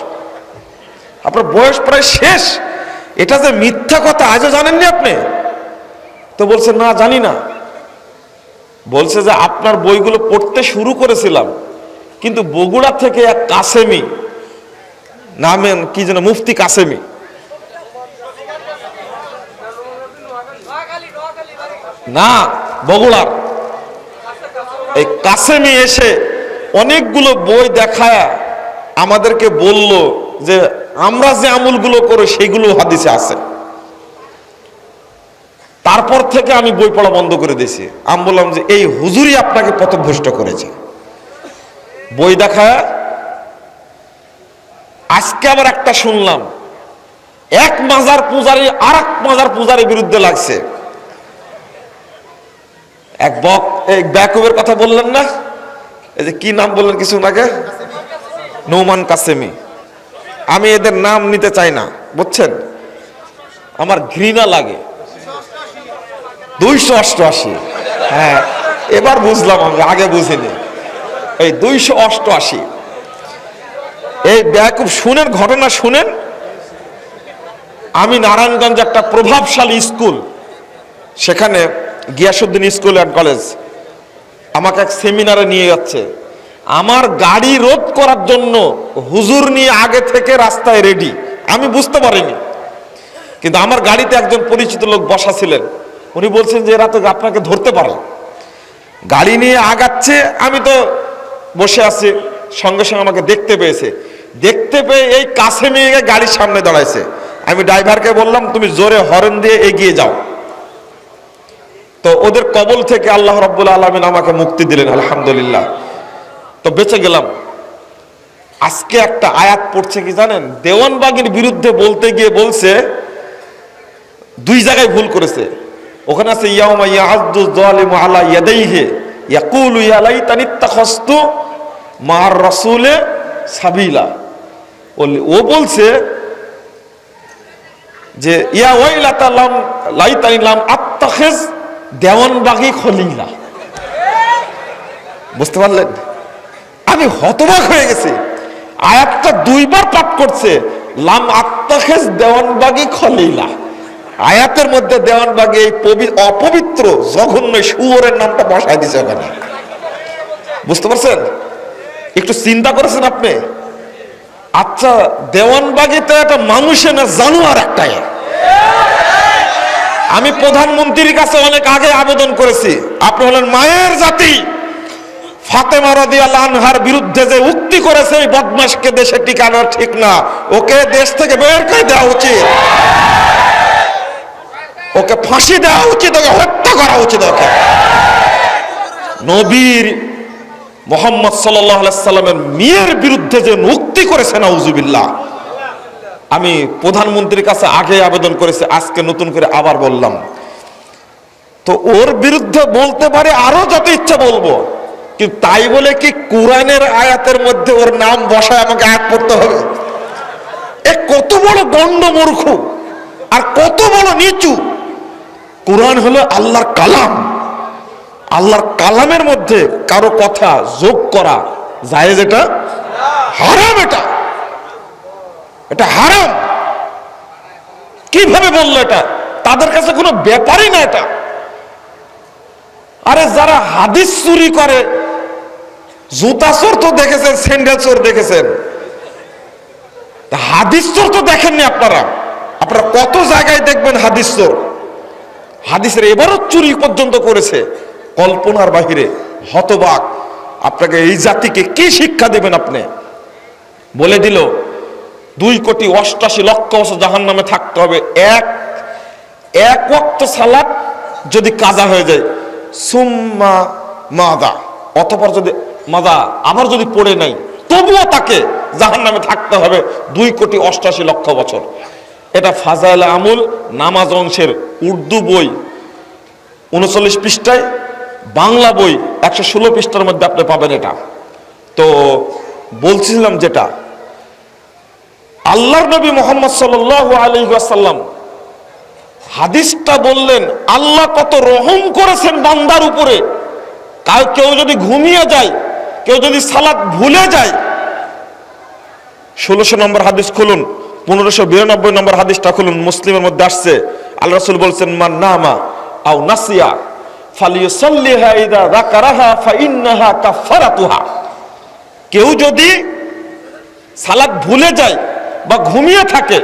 আপনার বয়স প্রায় শেষ, এটা যে মিথ্যা কথা আজও জানেননি আপনি? তো বলছে না জানি না। বলছে যে আপনার বইগুলো পড়তে শুরু করেছিলাম, কিন্তু বগুড়া থেকে এক কাসেমি নামে, কি যেন মুফতি কাসেমি, না বগুড়ার এই কাসেমি এসে অনেকগুলো বই দেখায় আমাদেরকে বলল যে আমরা যে আমলগুলো করি সেগুলো হাদিসে আছে। তারপর থেকে আমি বই পড়া বন্ধ করে দিয়েছি। আমি বললাম যে এই হুজুরই আপনাকে পথভ্রষ্ট করেছে বই দেখায়। আজকে আবার একটা শুনলাম, এক মাজার পূজারী আর এক মাজার পূজারীর বিরুদ্ধে লাগছে। এক ব্যাকুবের কথা বললেন না, এই যে কি নাম বললেন কিছু আগে, নৌমান কাসেমি। আমি এদের নাম নিতে চাই না, বুঝছেন, আমার ঘৃণা লাগে। 288, হ্যাঁ এবার বুঝলাম, আমি আগে বুঝিনি। এই 288 এই ব্যাকুব শুনেন, ঘটনা শুনেন। আমি নারায়ণগঞ্জ একটা প্রভাবশালী স্কুল, সেখানে গিয়াসউদ্দিন স্কুল অ্যান্ড কলেজ, আমাকে এক সেমিনারে নিয়ে যাচ্ছে। আমার গাড়ি রোধ করার জন্য হুজুর নিয়ে আগে থেকে রাস্তায় রেডি। আমি বুঝতে পারিনি, কিন্তু আমার গাড়িতে একজন পরিচিত লোক বসা ছিলেন। উনি বলছেন যে এরা তো আপনাকে ধরতে পারে। গাড়ি নিয়ে আগাচ্ছে, আমি তো বসে আছি, সঙ্গে সঙ্গে আমাকে দেখতে পেয়েছে। দেখতে পেয়ে এই কাছে নিয়ে গাড়ির সামনে দাঁড়াইছে। আমি ড্রাইভারকে বললাম তুমি জোরে হর্ন দিয়ে এগিয়ে যাও। তো ওদের কবল থেকে আল্লাহ রাব্বুল আলামিন আমাকে মুক্তি দিলেন, আলহামদুলিল্লাহ। তো বেঁচে গেলাম। আজকে একটা আয়াত পড়ছে কি জানেন, দেওয়ানবাগীর বিরুদ্ধে বলতে গিয়ে বলছে, 2 জায়গায় ভুল করেছে। ওখানে আছে ইয়াউমা ইয়াআদ্দু যালিমু আলা ইয়াদাইহি ইয়াকুলু ইয়া লাইতানি ইত্তাখাযতু মা'আর রাসূলি সাবিলা। ও বলছে যে ইয়া ওয়াইলাতা লাইতানি লাম আত্তাখিজ দেওয়ানবাগী খলিলা। বুঝতে পারলেন? আমি হতবাক হয়ে গেছি। আয়াতটা 2 বার পাঠ করছে, লাম আত্তাখিজ দেওয়ানবাগী খলিলা। আয়াতের মধ্যে দেওয়ানবাগী এই অপবিত্র জঘন্য শুয়োরের নামটা বসায় দিছে ওখানে। বুঝতে পারছেন? একটু চিন্তা করেছেন আপনি? আচ্ছা, দেওয়ানবাগী তো একটা মানুষের না, জানোয়ার একটাই। আমি প্রধানমন্ত্রীর কাছে অনেক আগে আবেদন করেছি, আপনি হলেন মায়ের জাতি। ফাতেমা রাদিয়াল্লাহু আনহার বিরুদ্ধে যে উক্তি করেছে, এই বদমাশকে দেশে টিকানো ঠিক না, ওকে দেশ থেকে বের করে দেওয়া উচিত, ওকে ফাঁসি দেওয়া উচিত, ওকে হত্যা করা উচিত। ওকে নবীর মুহাম্মদ সাল্লাল্লাহু আলাইহি সাল্লামের মেয়ের বিরুদ্ধে যে উক্তি করেছে, নাউজুবিল্লাহ। আমি প্রধানমন্ত্রীর কাছে আগে আবেদন করেছি, আজকে নতুন করে আবার বললাম। তো ওর বিরুদ্ধে বলতে পারে, আরো যত ইচ্ছা বলবো, কিন্তু তাই বলে কি কোরআনের আয়াতের মধ্যে ওর নাম বসায় আমাকে আয়াত পড়তে হবে? এ কত বড় গণ্ড মূর্খ আর কত বড় নিচু! কোরআন হলো আল্লাহর কালাম। আল্লাহর কালামের মধ্যে কারো কথা যোগ করা জায়েজ, এটা হারাম। এটা হারাম। কিভাবে বললো? এটা তাদের কাছে কোনো ব্যাপারই না এটা। আরে যারা হাদিস চুরি করে, জুতা চোর তো দেখেছেন, স্যান্ডেল চোর দেখেছেন, হাদিস চোর তো দেখেননি আপনারা। আপনারা কত জায়গায় দেখবেন হাদিস চোর, হাদিসের এবারও চুরি পর্যন্ত করেছে, কল্পনার বাহিরে। হতবাক! আপনাকে এই জাতিকে কি শিক্ষা দেবেন? আপনি বলে দিল 2,88,00,000 বছর জাহান্নামে থাকতে হবে। এক ওয়াক্ত সালাত যদি কাজা হয়ে যায়, সুম্মা মাদা, অতঃপর যদি মাদা আবার যদি পড়ে নাই, তবুও তাকে জাহান্নামে থাকতে হবে 2,88,00,000 বছর। এটা ফাজাইল আমুল নামাজ অংশের উর্দু বই 39 পৃষ্ঠায়, বাংলা বই 116 পৃষ্ঠার মধ্যে আপনি পাবেন এটা। তো বলছিলাম যেটা, আল্লাহর নবী মুহাম্মদ সাল্লাল্লাহু আলাইহি ওয়াসাল্লাম হাদিসটা বললেন, আল্লাহ কত রহম করেছেন বান্দার উপরে। কেউ যদি ঘুমিয়ে যায়, কেউ যদি সালাত ভুলে যায়, 1600 নম্বর হাদিস খুলুন, 1592 নম্বর হাদিসটা খুলুন, মুসলিমের মধ্যে আসছে। আল্লাহ রাসূল বলছেন, মান নামা আও নাসিয়া ফালিয়ুসাল্লিহা ইযা যাকারাহা ফাইন্নাহা কাফারাতুহা। কেউ যদি সালাত ভুলে যায় বা ঘুমিয়ে থাকে,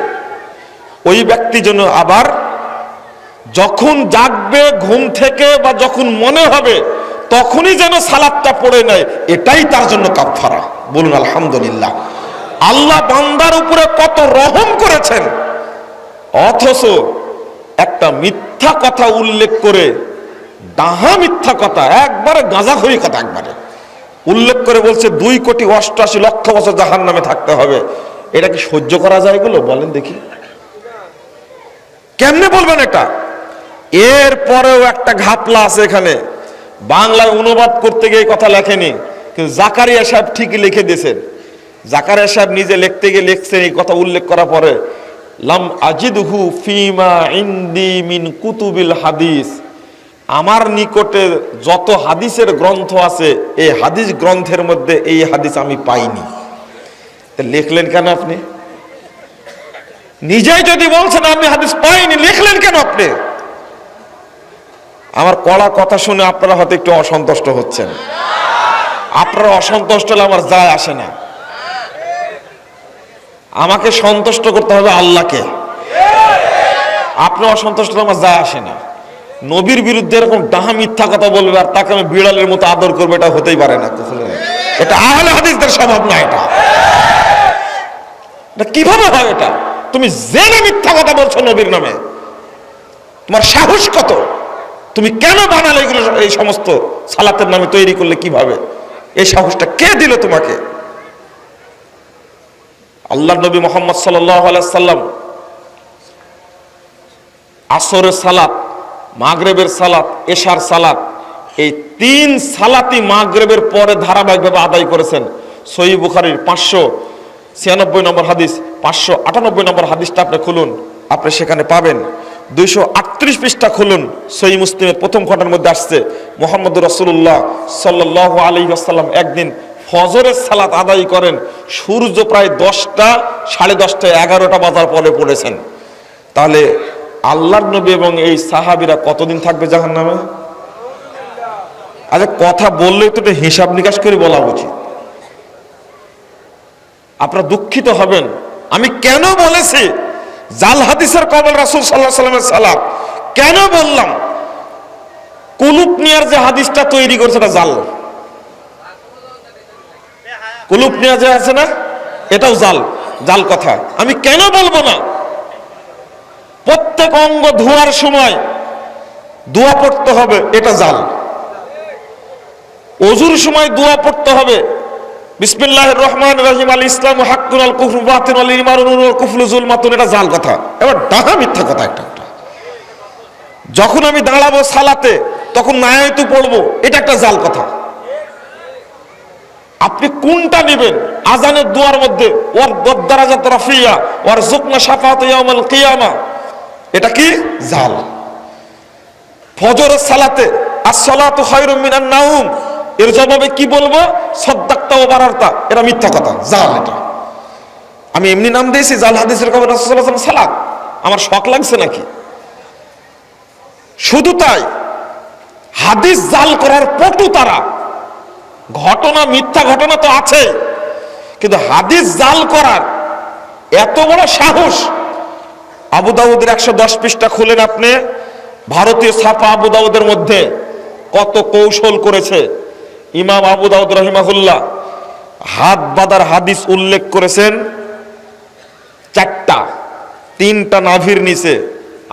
ওই ব্যক্তি যেন আবার যখন জাগবে ঘুম থেকে বা যখন মনে হবে তখনই যেন সালাতটা পড়ে নেয়, এটাই তার জন্য কাফারা। বলুন আলহামদুলিল্লাহ। আল্লাহ বান্দার উপরে কত রহম করেছেন, অথচ একটা মিথ্যা কথা উল্লেখ করে, ডাহা মিথ্যা কথা, একবারে গাঁজাখড়ি কথা একবারে উল্লেখ করে বলছে 2,88,00,000 বছর জাহান্নামে থাকতে হবে। এটা কি সহ্য করা যায়? এগুলো বলেন দেখি, কেমনে বলবেন এটা? এরপরেও একটা ঘাপলা আছে এখানে। বাংলায় অনুবাদ করতে গিয়ে কথা লেখেনি, কিন্তু জাকারিয়া সাহেব ঠিকই লিখে দিয়েছেন। জাকারিয়া সাহেব নিজে লিখতে গিয়ে লিখছেন এই কথা উল্লেখ করার পরে, লাম আজিদহু ফিমা ইনদি মিন কুতুবিল হাদিস। আমার নিকটে যত হাদিসের গ্রন্থ আছে, এই হাদিস গ্রন্থের মধ্যে এই হাদিস আমি পাইনি। লিখলেন কেন আপনি? নিজেই যদি বলছেন আমি হাদিস পাইনি, লিখলেন কেন আপনি? আমার কড়া কথা শুনে আপনারা হয়তো একটু অসন্তুষ্ট হচ্ছেন। আপনারা অসন্তুষ্ট হলে আমার যায় আসে না। আমাকে সন্তুষ্ট করতে হবে আল্লাহকে। আপনি অসন্তুষ্ট হলে আমার যায় আসে না। নবীর বিরুদ্ধে এরকম ডাহা মিথ্যা কথা বলবে আর তাকে আমি বিড়ালের মতো আদর করবো, এটা হতেই পারে না। এটা আহলে হাদিসদের স্বভাব না। এটা কিভাবে হয়? এটা তুমি জেনে মিথ্যা কথা বলছো নবীর নামে, তোমার সাহস কত? তুমি কেন বানালে এগুলো? এই সমস্ত সালাতের নামে তৈরি করলে কিভাবে? এই সাহসটা কে দিল তোমাকে? আল্লাহ নবী মুহাম্মদ সাল্লাল্লাহু আলাইহি সাল্লাম আসরের সালাত, মাগরিবের সালাত, এশার সালাত, এই 3 সালাতই মাগরিবের পরে ধারাবাহিকভাবে আদায় করেছেন। সহিহ বুখারীর 596 নম্বর হাদিস, 598 নম্বর হাদিসটা আপনি খুলুন, আপনি সেখানে পাবেন। 238 পৃষ্ঠা খুলুন, সহিহ মুসলিমের প্রথম খণ্ডের মধ্যে আসছে, মুহাম্মদুর রাসূলুল্লাহ সাল্লাল্লাহু আলাইহি ওয়াসাল্লাম একদিন ফজরের সালাত আদায় করেন, সূর্য প্রায় 10টা, 10:30, 11টা বাজার পরে পড়েছেন। তাহলে আল্লাহর নবী এবং এই সাহাবীরা কতদিন থাকবে জাহান্নামে? আরে কথা বললেই তো হিসাব নিকাশ করে বলা উচিত। আপনারা দুঃখিত হবেন, আমি কেন বলেছি জাল হাদিসের কবল রাসূল সাল্লাল্লাহু আলাইহি ওয়াসাল্লামের সালাত কেন বললাম? কুলুপ নিয়ার যে হাদিসটা তৈরি করছে এটা জাল। কুলুপ নিয়া যে আছে না, এটাও জাল, জাল কথা। আমি কেন বলবো না? প্রত্যেক অঙ্গ ধোয়ার সময় দোয়া পড়তে হবে, এটা জাল। ওযুর সময় দোয়া পড়তে হবে, বিসমিল্লাহির রহমানির রহিম, আল ইসলামু হাক্কুন আল কুফরু বাতিন আল ঈমানু নূরুন আল কুফরু যুলমাতুন, এটা জাল কথা। এবার ডাহা মিথ্যা কথা একটা। যখন আমি দাঁড়াবো সালাতে তখন নায়াতু পড়বো, এটা একটা জাল কথা। আপনি কোনটা নেবেন? আজানের দুয়ার মধ্যে ওয়ার দারাজাত রাফিয়া ওয়ারযুকনা শাফাআত ইয়াউমাল কিয়ামা, এটা কি? জাল। ফজরের সালাতে as-সালাতু খায়রুম মিনান নাওম, এর জবাবে কি বলবো? সাদ্দাকতা ওয়া বারারতা, এটা মিথ্যা কথা, জাল। এটা আমি এমনি নাম দিয়েছি জাল হাদিসের খবর রাসূলুল্লাহ সাল্লাল্লাহু আলাইহি ওয়াসাল্লাম সালাত, আমার শখ লাগছে নাকি? শুধু তাই, হাদিস জাল করার পটু তারা। ঘটনা মিথ্যা ঘটনা তো আছে, কিন্তু হাদিস জাল করার এত বড় সাহস। আবু দাউদের 110 পৃষ্ঠা খুলেন আপনি, ভারতীয় ছাপা আবু দাউদের মধ্যে কত কৌশল করেছে ইমাম আবু দাউদ রাহিমাহুল্লাহ। হাত বাঁধার হাদিস উল্লেখ করেছেন 4টা, 3টা নাভির নিচে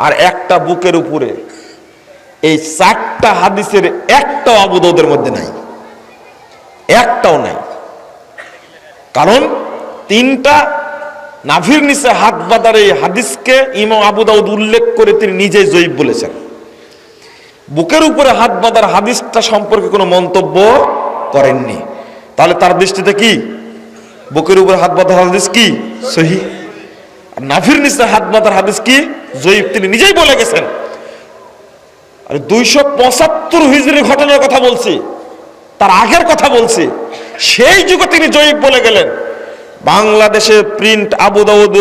আর 1টা বুকের উপরে। এই 4টা হাদিসের একটাও আবু দাউদের মধ্যে নাই, একটাও নাই। কারণ 3টা নাভির নিচে হাত বাঁধার এই হাদিসকে ইমাম আবু দাউদ উল্লেখ করে তিনি নিজেই জয়ীফ বলেছেন। বুকের উপরে হাত বাঁধার হাদিসটা সম্পর্কে কোনো মন্তব্য করেননি। তাহলে তার দৃষ্টিতে কি বুকের উপরে হাত বাঁধার হাদিস কি সহিহ, আর নাভির নিচে হাত বাঁধার হাদিস কি জয়ীফ, তিনি নিজেই বলে গেছেন। আর 275 হিজরির ঘটনার কথা বলছি, তার আগের কথা বলছি। সেই যুগে তিনি জয়ীফ বলে গেলেন। বাংলাদেশের প্রিন্ট আবু দাউদ,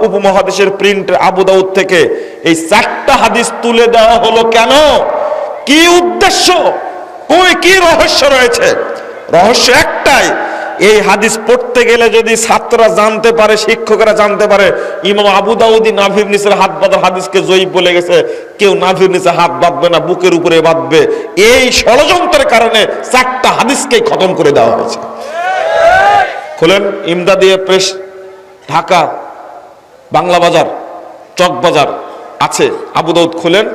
উপমহাদেশের প্রিন্ট আবু দাউদ থেকে এই 4টা হাদিস তুলে দেওয়া হলো কেন? কি উদ্দেশ্য? কি রহস্য রয়েছে? রহস্য একটাই, এই হাদিস পড়তে গেলে যদি ছাত্ররা জানতে পারে, শিক্ষকরা জানতে পারে ইমাম আবু দাউদি নাভির নিচের হাত বাঁধার হাদিসকে জয়ীফ বলে গেছে, কেউ নাভির নিচে হাত বাঁধবে না, বুকের উপরে বাঁধবে। এই ষড়যন্ত্রের কারণে 4টা হাদিসকেই খতম করে দেওয়া হয়েছে। খুলেন ইমদাদিয়া প্রেস, ঢাকা, বাংলা বাজার, চক বাজার আছে আবু দাউদ, খুলেন।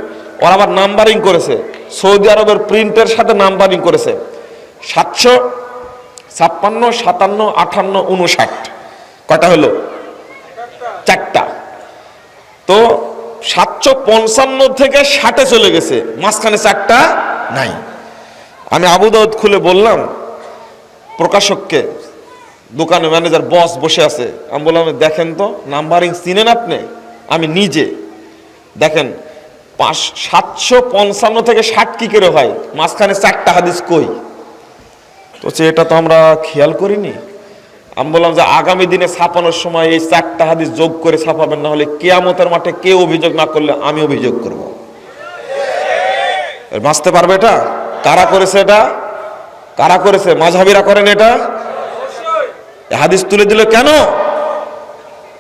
ওরা আবার নাম্বারিং করেছে, সৌদি আরবের প্রিন্টের সাথে নাম্বারিং করেছে। 756, 57, 58, 59, কয়টা হলো? 4টা। তো 755 থেকে 60-এ চলে গেছে, মাঝখানে 4টা নাই। আমি আবু দাউদ খুলে বললাম প্রকাশককে, দোকানে ম্যানেজার বস বসে আছে, আমি বললাম দেখেন তো নাম্বারিং চিনেন আপনি? আমি নিজে দেখেন 755 থেকে 60 কি করে হয়, মাঝখানে 4টা হাদিস কই? তো এটা তো আমরা খেয়াল করিনি। আমি বললাম যে আগামী দিনে ছাপানোর সময় এই 4টা হাদিস যোগ করে ছাপাবেন, না হলে কিয়ামতের মাঠে কেউ অভিযোগ না করলে আমি অভিযোগ করব। বাঁচতে পারবে এটা? কারা করেছে এটা? কারা করেছে? মাযহাবীরা করেন এটা? হাদিস তুলে দিল কেন?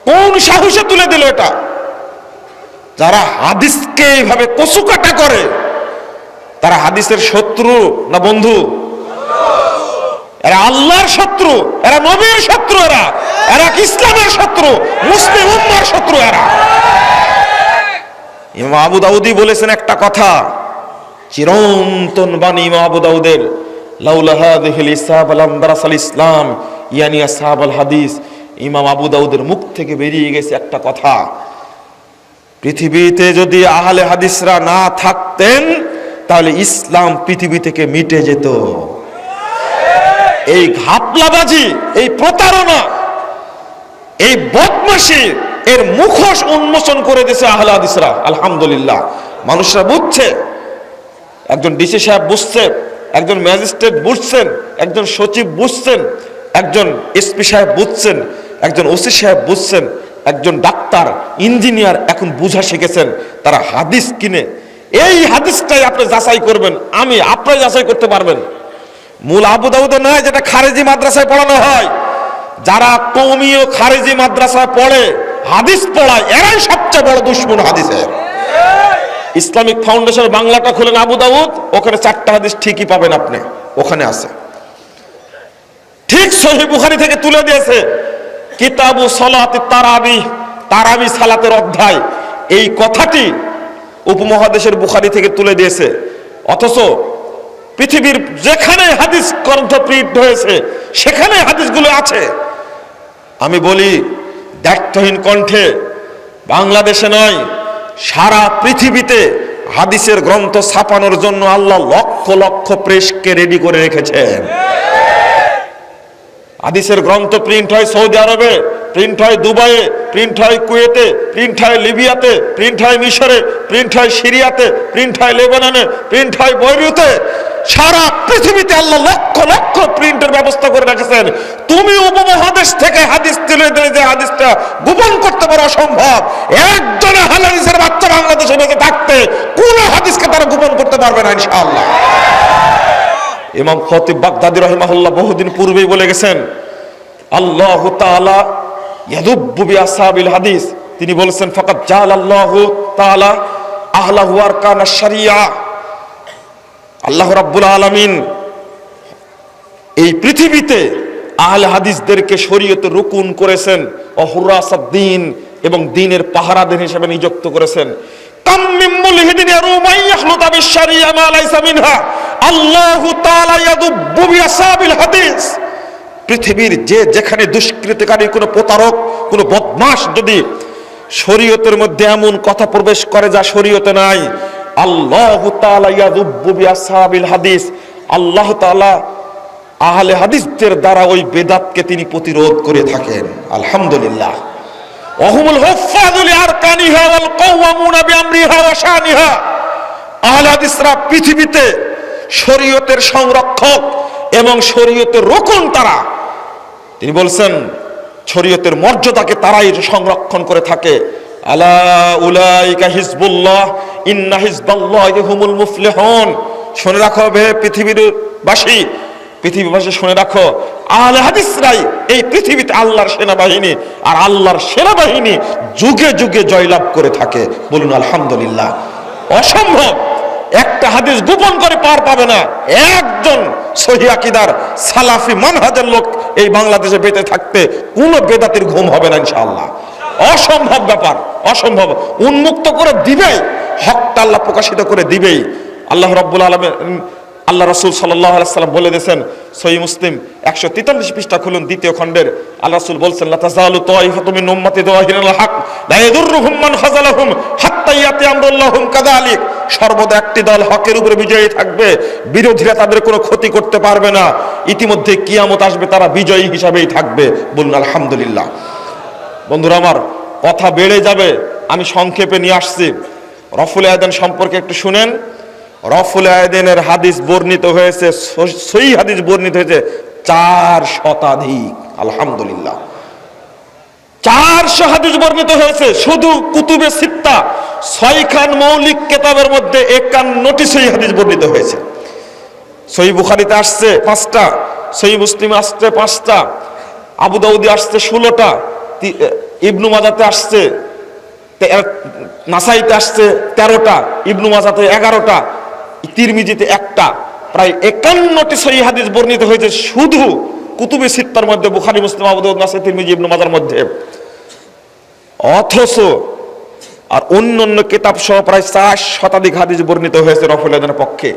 কোন সাহসে তুলে দিল এটা? যারা হাদিসকে এইভাবে কচুকাটা করে তারা হাদিসের শত্রু না বন্ধু? এরা আল্লাহর শত্রু, এরা নবীর শত্রু, এরা ইসলামের শত্রু, মুসলিম উম্মাহর শত্রু এরা। ইমাম আবু দাউদি বলেছেন একটা কথা, চিরন্তন বাণী ইমাম আবু দাউদের, লাউলা হাযিহিল ইসাব লাম দারাসাল ইসলাম ইয়ানি আসহাবুল হাদিস। ইমাম আবু দাউদের মুখ থেকে বেরিয়ে গেছে একটা কথা, পৃথিবীতে যদি আহলে হাদিসরা না থাকতেন তাহলে ইসলাম পৃথিবী থেকে মিটে যেত। এই ঘাপলাবাজি, এই প্রতারণা, এই বদমাশি, এর মুখোশ উন্মোচন করে দিয়েছে আহলে হাদিসরা। আলহামদুলিল্লাহ, মানুষরা বুঝছে, একজন ডিসি সাহেব বুঝছে, একজন ম্যাজিস্ট্রেট বুঝছেন, একজন সচিব বুঝছেন, একজন এসপি সাহেব বুঝছেন, একজন ওসি সাহেব বুঝছেন, একজন ডাক্তার, ইঞ্জিনিয়ার এখন বুঝা শিখেছেন। তারা হাদিস কিনে এই হাদিসটাই আপনি যাচাই করবেন, আমি আপনারা যাচাই করতে পারবেন। মূল আবু দাউদে নয়, যেটা খারেজি মাদ্রাসায় পড়ানো হয়। যারা কওমি ও খারেজি মাদ্রাসায় পড়ে, হাদিস পড়ায়, এরাই সবচেয়ে বড় দুশমন হাদিসের। ইসলামিক ফাউন্ডেশন বাংলাটা খুলেন আবু দাউদ, ওখানে 4টা হাদিস ঠিকই পাবেন আপনি, ওখানে আছে। ঠিক সহিহ বুখারী থেকে তুলে দিয়েছে, কিতাবু সালাত তারাবি, তারাবি সালাতের অধ্যায়, এই কথাটি উপমহাদেশের বুখারী থেকে তুলে দিয়েছে। অথচ পৃথিবীর যেখানে হাদিস গ্রন্থ প্রিন্ট হয়েছে সেখানে হাদিসগুলো আছে। আমি বলি দ্ব্যর্থহীন কণ্ঠে, বাংলাদেশে নয় সারা পৃথিবীতে হাদিসের গ্রন্থ ছাপানোর জন্য আল্লাহ লক্ষ লক্ষ প্রেসকে রেডি করে রেখেছেন। হাদিসের গ্রন্থ প্রিন্ট হয় সৌদি আরবে, প্রিন্ট হয় দুবাইয়ে, প্রিন্ট হয় কুয়েতে, প্রিন্ট হয় লিবিয়াতে, প্রিন্ট হয় মিশরে, প্রিন্ট হয় সিরিয়াতে, প্রিন্ট হয় লেবাননে, প্রিন্ট হয় বৈরুতে। সারা পৃথিবীতে আল্লাহ লক্ষ লক্ষ প্রিন্টের ব্যবস্থা করে রেখেছেন। তুমি উপমহাদেশ থেকে হাদিস তুলে দিলে যে হাদিসটা গোপন করতে পারো অসম্ভব। একজন হাদিসের বাচ্চা বাংলাদেশে বেঁচে থাকতে কোন হাদিসকে তারা গোপন করতে পারবে না ইনশাআল্লাহ। ইমাম খতিব বাগদাদি রাহিমাহুল্লাহ বহুদিন পূর্বেই বলে গেছেন, আল্লাহু তাআলা ইয়াদুব্বু বিআসহাবিল হাদিস। তিনি বলেছেন ফাকাত জাআলাল্লাহু তাআলা আহলাহু আরকানাশ শারিয়া। আল্লাহ রাব্বুল আলামিন এই পৃথিবীতে আহলে হাদিসদেরকে শরীয়তের রুকুন করেছেন, অহুরাসাদ্দিন এবং দ্বীনের পাহারাদার হিসেবে নিযুক্ত করেছেন। কাম মিন মুলহিদিন ইয়ারুমান ইয়াখলুতা বিশ-শারিয়া মা লাইসা মিনহা আল্লাহু তাআলা ইয়াদুব্বু বিআসহাবিল হাদিস। পৃথিবীর যে যেখানে দুষ্কৃতিকারী কোনো প্রতারক, কোনো বদমাশ যদি শরীয়তের মধ্যে এমন কথা প্রবেশ করে যা শরীয়তে নাই, আল্লাহু তাআলা ইয়াদুব্বু বিআসহাবিল হাদিস, আল্লাহ তাআলা আহলে হাদিসদের দ্বারা ওই বেদাতকে তিনি প্রতিরোধ করে থাকেন। আলহামদুলিল্লাহ। ওয়াহুমুল হুফাযু লিআরকানিহা ওয়াল কাওয়ামুনা বিআমরিহা ওয়া শানিহা। আহলে হাদিসরা পৃথিবীতে শরীয়তের সংরক্ষক এবং শরীয়তের রক্ষণ তারা। তিনি বলছেন শরীয়তের মর্যাদাকে তারাই সংরক্ষণ করে থাকে। আলা উলাইকা হিজবুল্লাহ ইন্না হিজবাল্লাহি হুমুল মুফলিহুন। শুনে রাখো হে পৃথিবীবাসী, পৃথিবীবাসী শুনে রাখো, আহলে হাদিসরাই এই পৃথিবীতে আল্লাহর সেনাবাহিনী, আর আল্লাহর সেনাবাহিনী যুগে যুগে জয়লাভ করে থাকে। বলুন আলহামদুলিল্লাহ। অসম্ভব একটা হাদিস গোপন করে পার পাবে না একজন সহিহ আকীদার সালাফি মানহাজের লোক এই বাংলাদেশে বেঁচে থাকতে কোনো বেদাতির ঘুম হবে না ইনশাআল্লাহ। অসম্ভব ব্যাপার, অসম্ভব। উন্মুক্ত করে দিবেই, হকটা আল্লাহ প্রকাশিত করে দিবেই। আল্লাহ রাব্বুল আলামিন, আল্লাহ রাসূল সাল্লাল্লাহু আলাইহি ওয়াসাল্লাম বলে দিয়েছেন, সহিহ মুসলিম 143 পৃষ্ঠা খুলুন, দ্বিতীয় খণ্ডের। আল্লাহ রাসূল বলছেন, লা তাযালু তাইফাতু মিন উম্মতি যাহিরিনাল হক লা ইয়াদুররুহুম মান খাযালাহুম হাত্তা ইয়াতি আমরুল্লাহুম কাযালিক। সর্বদা একটি দল হকের উপরে বিজয়ী থাকবে, বিরোধীরা তাদের কোনো ক্ষতি করতে পারবে না। ইতিমধ্যে কিয়ামত আসবে, তারা বিজয়ী হিসাবেই থাকবে। বলুন আলহামদুলিল্লাহ। বন্ধুরা আমার, কথা বেড়ে যাবে, আমি সংক্ষেপে নিয়ে আসছি। রফুল আয়াদান সম্পর্কে একটু শুনেন। রফুল আয়াদানের হাদিস বর্ণিত হয়েছে, সহিহ হাদিস বর্ণিত হয়েছে 4 শতাধিক। আলহামদুলিল্লাহ, 400 হাদিস বর্ণিত হয়েছে। শুধু কুতুবে সিত্তা 6 খান মৌলিক কিতাবের মধ্যে 51টি সহিহ হাদিস বর্ণিত হয়েছে। সহিহ বুখারীতে আসছে 5টা, সহিহ মুসলিমে আসছে 5টা, আবু দাউদে আসছে 16টা, ইবনু মাজাতে আসছে, নাসাইতে আসছে 13টা, ইবনু মাজাতে 11টা, তিরমিজিতে 1টা। প্রায় 51টি সহিহ হাদিস বর্ণিত হয়েছে শুধু কুতুবে সিত্তার মধ্যে, বুখারী, মুসলিম, আবু দাউদ, নাসাই, তিরমিজি, ইবনু মাজার মধ্যে। অথচ আর অন্যান্য কিতাব সহ প্রায় 4 শতাধিক হাদিস বর্ণিত হয়েছে রফুল আযানের পক্ষে।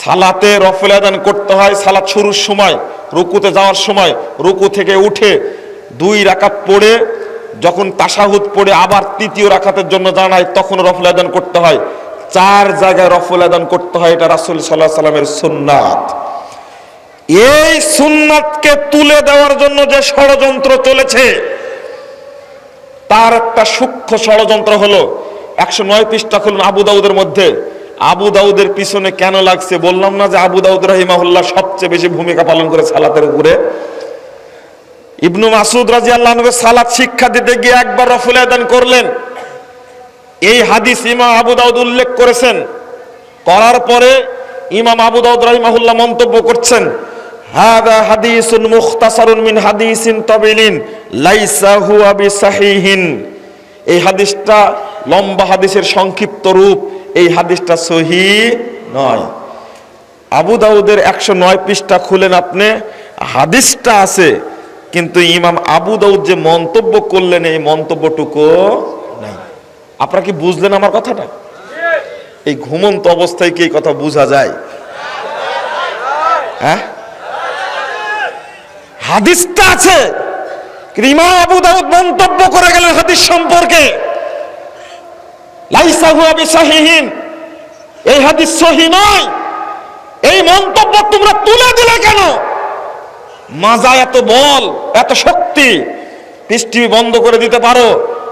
সালাতে রফুল আযান করতে হয় সালাত শুরুর সময়, রুকুতে যাওয়ার সময়, রুকু থেকে উঠে 2 রাকাত পড়ে যখন তাশাহুদ পড়ে আবার 3য় রাকাতের জন্য দাঁড়ায় তখন রফুল আযান করতে হয়। 4 জায়গায় রফুল আযান করতে হয়, এটা রাসূল সাল্লাল্লাহু আলাইহি সাল্লামের সুন্নাত। এই সুন্নাতকে তুলে দেওয়ার জন্য যে ষড়যন্ত্র চলেছে, তার একটা সূক্ষ্ম ষড়যন্ত্র হলো 109 পৃষ্ঠা খুলুন আবু দাউদের মধ্যে। আবু দাউদের পিছনে কেন লাগছে? বললাম না যে আবু দাউদ রাহিমাহুল্লাহ সবচেয়ে বেশি ভূমিকা পালন করে সালাতের উপরে। ইবনু মাসউদ রাদিয়াল্লাহু আনহু সালাত শিক্ষা দিতে গিয়ে একবার রফুল আযান করলেন। এই হাদিস ইমাম আবু দাউদ উল্লেখ করেছেন। করার পরে ইমাম আবু দাউদ রাহিমাহুল্লাহ মন্তব্য করছেন, হাদা হাদিসুন মুখতাসারুন মিন হাদিসিন তাবিলিন লাইসা হুয়া বিসাহিহিন। এই হাদিসটা লম্বা হাদিসের সংক্ষিপ্ত রূপ, এই হাদিসটা সহিহ নয়। আবু দাউদের 109 পৃষ্ঠা খুলেন আপনি, হাদিসটা আছে, কিন্তু ইমাম আবু দাউদ যে মন্তব্য করলেন এই মন্তব্যটুকু নাই। আপনারা কি বুঝলেন আমার কথাটা? এই ঘুমন্ত অবস্থায় কি এই কথা বোঝা যায়? হ্যাঁ, হাদিসটা আছে, ইমাম আবু দাউদ মন্তব্য করে গেলেন হাদিস সম্পর্কে, লাইসা হুয়া বিসাহিহিন, এই হাদিস সহিহ নয়। এই মন্তব্য তোমরা তুলে দিলে কেন? মাজায় এত বল, এত শক্তি, পিস টিভি বন্ধ করে দিতে পারো,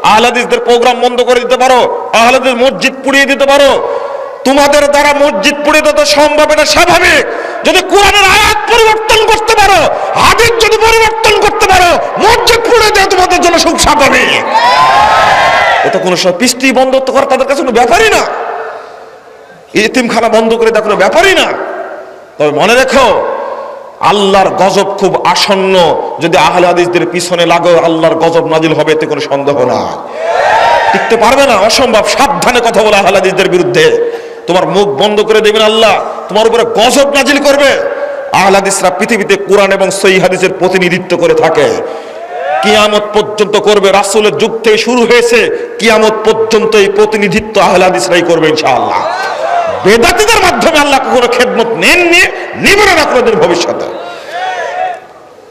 আহলে হাদিসদের প্রোগ্রাম বন্ধ করে দিতে পারো, আহলে হাদিস মসজিদ পুড়িয়ে দিতে পারো। তোমাদের দ্বারা মসজিদ পুড়িয়ে দিতে সম্ভব, এটা স্বাভাবিক। যদি কোরআনের আয়াত পরিবর্তন করতে পারো, হাদিস যদি পরিবর্তন করতে পারো, মসজিদ পুড়িয়ে দেওয়া তোমাদের জন্য খুব স্বাভাবিক। এটা কোনো সময় পিস টিভি বন্ধ করা তাদের কাছে কোনো ব্যাপারই না, ইতিমখানা বন্ধ করে দেওয়া কোনো ব্যাপারই না। তবে মনে রেখো, আল্লাহর গজব খুব আসন্ন। যদি আহলে হাদিসদের পিছনে লাগো, আল্লাহর গজব নাজিল হবে, এতে কোনো সন্দেহ না। টিকতে পারবে না, অসম্ভব। সাবধানে কথা বলো আহলে হাদিসদের বিরুদ্ধে। তোমার মুখ বন্ধ করে দেবেন আল্লাহ, তোমার উপরে গজব নাজিল করবে। আহলে হাদিসরা পৃথিবীতে কোরআন এবং সহিহ হাদিসের প্রতিনিধিত্ব করে থাকে, কিয়ামত পর্যন্ত করবে। রাসূলের যুগ থেকে শুরু হয়েছে, কিয়ামত পর্যন্ত এই প্রতিনিধিত্ব আহলে হাদিসরাই করবে ইনশাআল্লাহ। বেদাতীদের মাধ্যমে আল্লাহ কোনো খেদমত নেননি, নিবেন না কোনোদিন ভবিষ্যতে।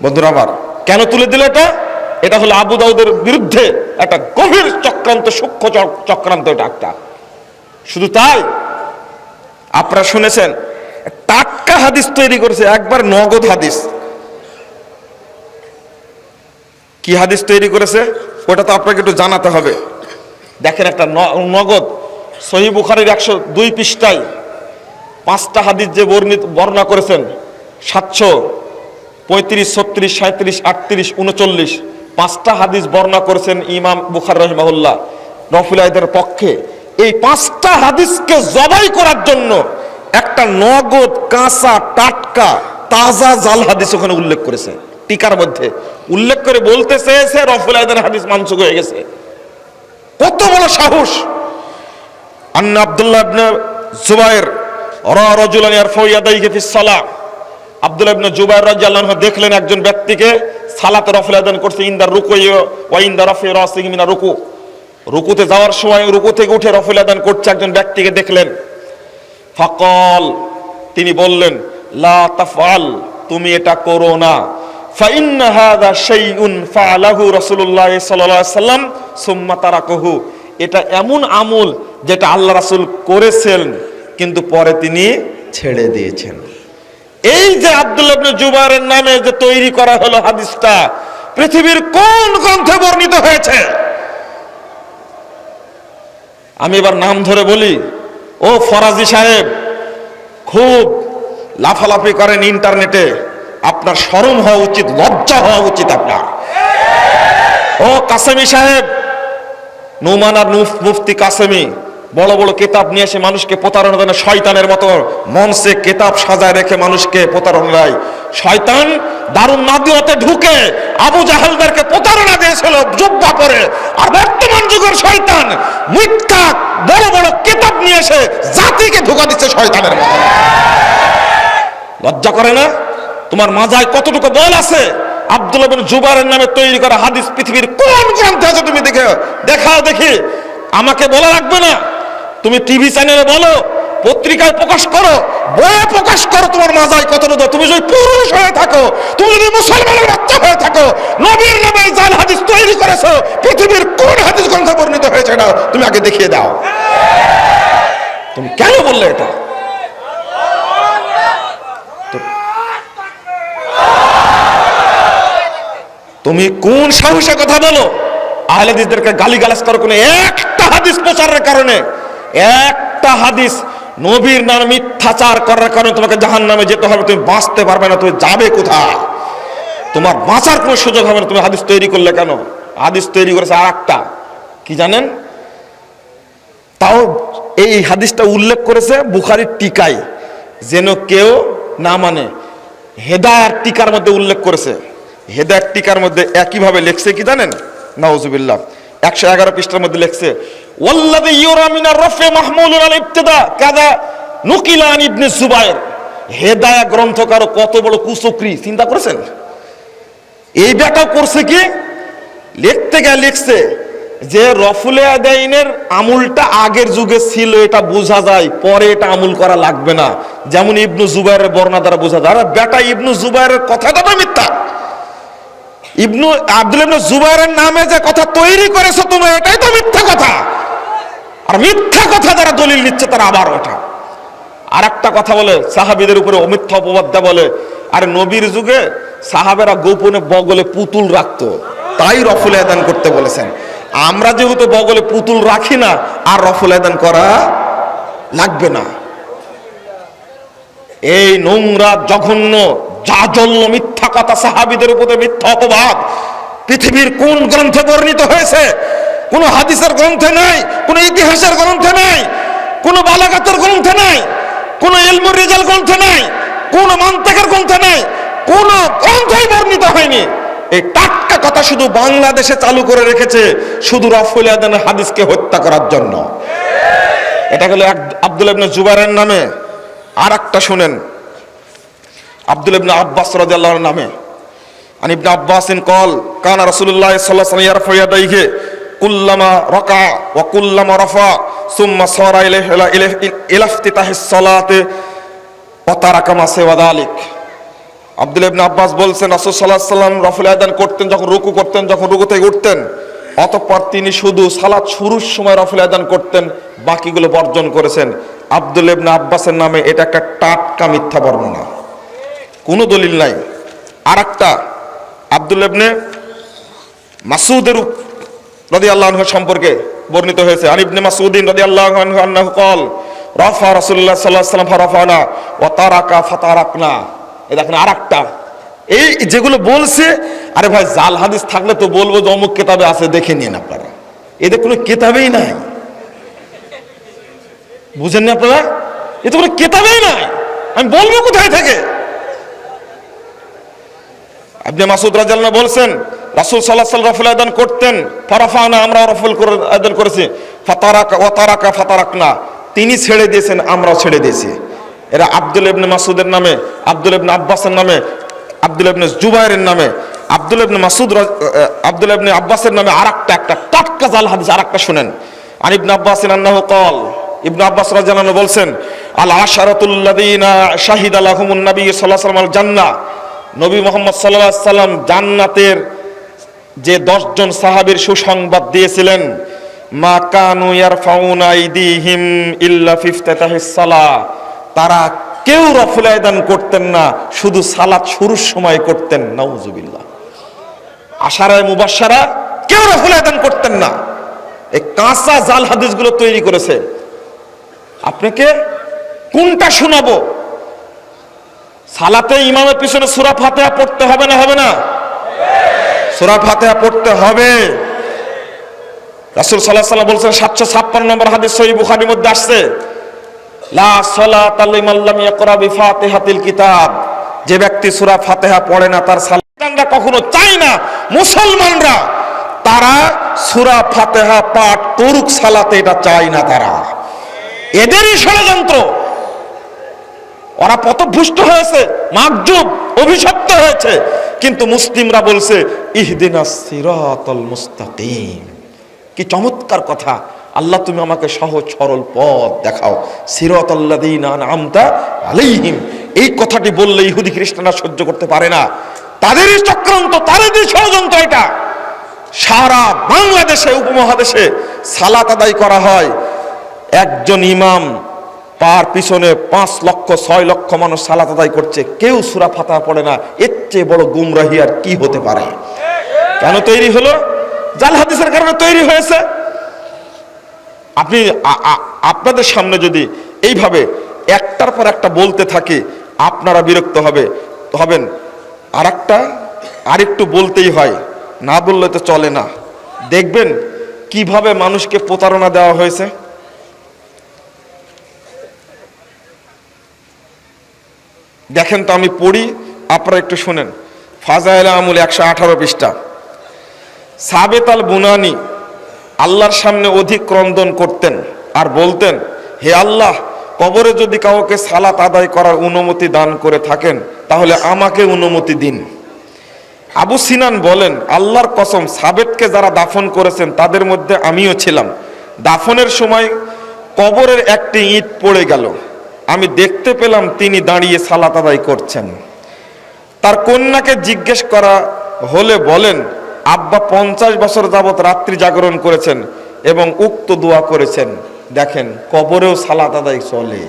বন্ধুরা আমার, কেন তুলে দিল এটা? এটা হলো আবু দাউদের বিরুদ্ধে একটা গভীর চক্রান্ত, সূক্ষ্ম চক্রান্ত। এটা একটা, শুধু তাই, আপনারা শুনেছেন টাটকা হাদিস তৈরি করেছে, একবার নগদ হাদিস। কি হাদিস তৈরি করেছে ওটা তো আপনাকে একটু জানাতে হবে। দেখেন, একটা নগদ সহিহ বুখারীর 102 পৃষ্ঠায় 5টা হাদিস যে বর্ণনা করেছেন, 735, 36, 37, 38, 39, 5টা হাদিস বর্ণনা করেছেন ইমাম বুখারী রাহিমাহুল্লাহ রফুল আয়দের পক্ষে। এই 5টা হাদিসকে জবাই করার জন্য একটা নগদ কাঁচা টাটকা তাজা জাল হাদিস ওখানে উল্লেখ করেছে, টিকার মধ্যে উল্লেখ করে বলতে চেয়েছে রফুল আয়দের হাদিস মানসুখ হয়ে গেছে। কত বড় সাহস! আন্না আব্দুল্লাহ ইবনে জুবায়ের রা রাজুলান ইয়ারফাউ ইয়াদাইহি ফিস সালাহ। আব্দুল্লাহ ইবনে জুবায়ের রাদিয়াল্লাহু আনহু দেখলেন একজন ব্যক্তিকে সালাতে রফুল আদান করছে, ইনদা রুকুই ওয়া ইনদা রাফি রাসিহি মিনা রুকু। রুকুতে যাওয়ার সময় রুকু থেকে উঠে রফুল আদান করছে একজন ব্যক্তিকে দেখলেন। ফাকাল, তিনি বললেন, লা তাফআল, তুমি এটা করো না। ফাইন্না হাযা শাইউন ফাআলাহু রাসূলুল্লাহ সাল্লাল্লাহু আলাইহি ওয়াসাল্লাম সুম্মা তারাকাহু। এটা এমন আমল যেটা আল্লাহ রাসূল করেছেন কিন্তু পরে তিনি ছেড়ে দিয়েছেন। এই যে আব্দুল্লাহ ইবনে জুবায়েরের নামে যে তৈরি করা হলো হাদিসটা, পৃথিবীর কোন গ্রন্থে বর্ণিত হয়েছে? আমি এবার নাম ধরে বলি। ও ফরাজি সাহেব, খুব লাফালাফি করেন ইন্টারনেটে, আপনার শরম হওয়া উচিত, লজ্জা হওয়া উচিত আপনার। ও কাসেমি সাহেব, নুমান আর মুফতি কাসেমি, বড় বড় কিতাব নিয়ে এসে মানুষকে প্রতারণা দেন, শয়তানের মতো মঞ্চে কিতাব সাজায় রেখে মানুষকে প্রতারণা দেয়। শয়তান দারুন নাদিয়াতে ঢুকে আবু জাহেলদেরকে প্রতারণা দিয়েছিল জুব্বা পরে, আর বর্তমান যুগের শয়তান মিথ্যা বড় বড় কিতাব নিয়ে এসে জাতিকে ধোঁকা দিচ্ছে শয়তানের মতো। লজ্জা করে না? তোমার মাজায় কতটুকু বল আছে? আব্দুল্লাহ ইবনে জুবায়েরের নামে তৈরি করা হাদিস পৃথিবীর কোন গ্রন্থে আছে তুমি দেখাও দেখি। আমাকে বলা লাগবে না, তুমি টিভি চ্যানেলে বলো, পত্রিকায় প্রকাশ করো, বইয়ে প্রকাশ করো, তোমার মাজায় কতটুকু। তুমি যদি পুরুষ হয়ে থাকো, তুমি যদি মুসলমানের বাচ্চা হয়ে থাকো, নবীর নামে জাল হাদিস তৈরি করেছো, পৃথিবীর কোন হাদিস গ্রন্থে বর্ণিত হয়েছে না তুমি আগে দেখিয়ে দাও। তুমি কেন বললে এটা? তুমি কোন সাহসে কথা বলো? আহলে হাদিসদেরকে গালিগালাজ করো কোন একটা হাদিস প্রচারের কারণে, একটা হাদিস নবীর নামে মিথ্যাচার করার কারণে তোমাকে জাহান্নামে যেতে হবে, তুমি বাঁচতে পারবে না। তুমি যাবে কোথায়? তোমার বাঁচার কোনো সুযোগ হবে না। তুমি হাদিস তৈরি করলে কেন? হাদিস তৈরি করেছে আর একটা, কি জানেন? তাও এই হাদিসটা উল্লেখ করেছে বুখারীর টিকায়, যেন কেউ না মানে। হেদায়াত টিকার মধ্যে উল্লেখ করেছে। হেদায়াত টিকার মধ্যে একইভাবে লেখছে, কি জানেন? নাউজুবিল্লাহ, 111 পৃষ্ঠার মধ্যে লেখছে, ওয়াল্লাযী ইউরা মিনার রাফি মাহমুলুন আল ইবতিদা কাযা নুকিলা আন ইবনে জুবায়ের। হেদায়াত গ্রন্থকার কত বড় কুচক্রী, চিন্তা করেছেন? এই ব্যাটাও করছে কি, লিখতে গিয়ে লিখছে যে রফুল আদাইনের আমুলটা আগের যুগে ছিল, এটা বোঝা যায়, পরে এটা আমল করা লাগবে না। যেমন ইবনু জুবায়েরের বর্ণনা দ্বারা বোঝা যায়। আর বেটা, ইবনু জুবায়েরের কথাটা তো মিথ্যা। আব্দুল্লাহ ইবনে জুবায়েরের নামে যে কথা তৈরি করেছো তুমি, এটাই তো মিথ্যা কথা। আর মিথ্যা কথা যারা দলিল নিচ্ছে তারা আবার ওঠা। আর একটা কথা বলে, সাহাবীদের উপরে মিথ্যা অপবাদ দেয়, বলে আরে নবীর যুগে সাহাবেরা গোপনে বগলে পুতুল রাখতো, তাই রফুল আদান করতে বলেছেন। আমরা যেহেতু বগলে পুতুল রাখি না, আর রফুল আদান করা লাগবে না। এই নোংরা জঘন্য জাজল্য মিথ্যা কথা, সাহাবীদের উপরে মিথ্যা অপবাদ পৃথিবীর কোন গ্রন্থে বর্ণিত হয়েছে? কোন হাদিসের গ্রন্থে নাই, কোন ইতিহাসের গ্রন্থে নাই, কোন বালাগাতের গ্রন্থে নাই, কোন ইলমুর রিজাল গ্রন্থে নাই, কোন মান্তিকের গ্রন্থে নাই, কোন গ্রন্থেই বর্ণিত হয়নি। এই টাটকা কথা শুধু বাংলাদেশে চালু করে রেখেছে শুধু রফুল আদানের হাদিসকে হত্যা করার জন্য। এটা গেল আব্দুল্লাহ ইবনে জুবাইরের নামে। আর একটা শুনেন, আব্দুল্লাহ ইবনে আব্বাস রাদিয়াল্লাহু আনহু নামে। আন ইবনে আব্বাসিন قال কানা রাসূলুল্লাহ সাল্লাল্লাহু আলাইহি ওয়াসাল্লাম ইয়ারফা ইয়াদাইহি কুল্লামা রাকা ওয়া কুল্লামা রাফা সুম্মা সারা ইলাইহি ইফতিতাহিস সালাতে ওয়া তারাকা মা সিওয়া যালিক। আব্দুল্লাহ ইবনে আব্বাস বলছেন রাসূল সাল্লাল্লাহু আলাইহি ওয়াসাল্লাম রফুল আদান করতেন যখন রুকু করতেন, যখন রুকু থেকে উঠতেন, অতঃপর তিনি শুধু সালাত শুরুর সময় রফুল আদান করতেন, বাকিগুলো বর্জন করেছেন। আব্দুল্লাহ ইবনে আব্বাসের নামে এটা একটা টাটকা মিথ্যা বর্ণনা, কোনো দলিল নাই। আর একটা আব্দুল্লাহ ইবনে মাসউদের রাদিয়াল্লাহু আনহু সম্পর্কে বর্ণিত হয়েছে। আন ইবনে মাসউদিন রাদিয়াল্লাহু আনহু আন্নাহু قال রাফা রাসূলুল্লাহ সাল্লাল্লাহু আলাইহি ওয়াসাল্লাম ফারাফানা ওয়া তারাকা ফাতারাকনা। এই দেখেন আরেকটা, এই যেগুলো বলছে, আরে ভাই জাল হাদিস থাকলে তো বলবো যে অমুক কিতাবে আছে, দেখে নিন আপনারা। এদের কোনো কিতাবেই নাই, বুঝেননি আপনারা? এ তো কোনো কিতাবেই নাই, আমি বলবো কোথায় থেকে? ইবনে মাসউদ রাদিয়াল্লাহু আনহু বলছেন রাসূল সাল্লাল্লাহু আলাইহি ওয়াসাল্লাম রফুল আদান করতেন, ফারাফানা আমরা রফুল আদান করেছি, ফাতারাকা ওয়া তারাকা ফাতারাকনা তিনি ছেড়ে দিয়েছেন, আমরাও ছেড়ে দিয়েছি। এরা আব্দুল্লাহ ইবনে মাসউদের নামে, আব্দুল্লাহ ইবনে আব্বাসের নামে, আব্দুল্লাহ ইবনে জুবাইরের নামে, আব্দুল্লাহ ইবনে মাসউদ, আব্দুল্লাহ ইবনে আব্বাসের নামে আরেকটা একটা টাটকা জাল হাদিস আরেকটা শুনেন। আন ইবনে আব্বাস আন্নাহু قال ইবনে আব্বাস রাদিয়াল্লাহু আনহু বলছেন আল আশারাতুল লাযিনা শাহিদা লাহুমুন নবী সাল্লাল্লাহু আলাইহি ওয়াসাল্লাম আল জান্নাহ। নবী মুহাম্মদ সাল্লাল্লাহু আলাইহি ওয়াসাল্লাম জান্নাতের যে 10 জন সাহাবীর সুসংবাদ দিয়েছিলেন, মা কানু ইয়ারফাউনা আইদিহিম ইল্লা ফি ইফতিতাহিস সালাহ, তারা কেউ রফুল আদান করতেন না, শুধু সালাত শুরুর সময় করতেন। নাউজুবিল্লাহ। আশারায়ে মুবাশশারা কেউ রফুল আদান করতেন না। এই কাঁচা জাল হাদিসগুলো তৈরি করেছে। আপনাকে কোনটা শোনাবো? সালাতে ইমামের পিছনে সূরা ফাতিহা পড়তে হবে না হবে না? সূরা ফাতিহা পড়তে হবে। রাসূল সাল্লাল্লাহু আলাইহি ওয়াসাল্লাম বলেছেন 756 নম্বর হাদিস সহিহ বুখারীর মধ্যে আসছে, লা সালাতা লিমান লাম ইয়াকরা বিফাতিহাতিল কিতাব, যে ব্যক্তি সূরা ফাতিহা পড়ে না তার সালাত। আমরা কখনো চাই না মুসলমানরা তারা সূরা ফাতিহা পাঠ করুক সালাতে, এটা চাই না তারা। এদেরই ষড়যন্ত্র। ওরা পথভ্রষ্ট হয়েছে, মাগজুব, অভিশপ্ত হয়েছে, কিন্তু মুসলিমরা বলছে ইহদিনাস সিরাতাল মুস্তাকিম। কি চমৎকার কথা! আল্লাহ তুমি আমাকে সহজ সরল পথ দেখাও, সিরাতাল্লাযীনা আনআমতা আলাইহিম। এই কথাটি বললে ইহুদি খ্রিস্টানরা সহ্য করতে পারে না। তাদেরই চক্রান্ত, তাদেরই ষড়যন্ত্র এটা। সারা বাংলাদেশে উপমহাদেশে সালাত আদায় করা হয়, একজন ইমাম তার পিছনে 5 লক্ষ 6 লক্ষ মানুষ সালাত আদায় করছে, কেউ সূরা ফাতিহা পড়ে না। এর চেয়ে বড় গুমরাহি আর কি হতে পারে? কেন তৈরি হলো? জাল হাদিসের কারণে তৈরি হয়েছে। আপনি আপনাদের সামনে যদি এইভাবে একটার পর একটা বলতে থাকি, আপনারা বিরক্ত হবেন। আরেকটু বলতেই হয়, না বললে তো চলে না। দেখবেন কিভাবে মানুষকে প্রতারণা দেওয়া হয়েছে। দেখেন তো, আমি পড়ি, আপনারা একটু শুনেন। ফাজাইল আমুল 118 পৃষ্ঠা। সাবেত আল বুনানি আল্লাহর সামনে অধিক ক্রন্দন করতেন আর বলতেন, হে আল্লাহ, কবরে যদি কাউকে সালাত আদায় করার অনুমতি দান করে থাকেন তাহলে আমাকে অনুমতি দিন। আবু সিনান বলেন, আল্লাহর কসম, সাবেতকে যারা দাফন করেছেন তাদের মধ্যে আমিও ছিলাম। দাফনের সময় কবরের একটি ইট পড়ে গেল, আমি দেখতে পেলাম তিনি দাঁড়িয়ে সালাত আদায় করছেন। তার কন্যাকে জিজ্ঞেস করা হলে বলেন, আব্বা 50 বছর যাবত রাত্রি জাগরণ করেছেন এবং উক্ত দোয়া করেছেন। দেখেন, কবরেও সালাত আদায় চলে।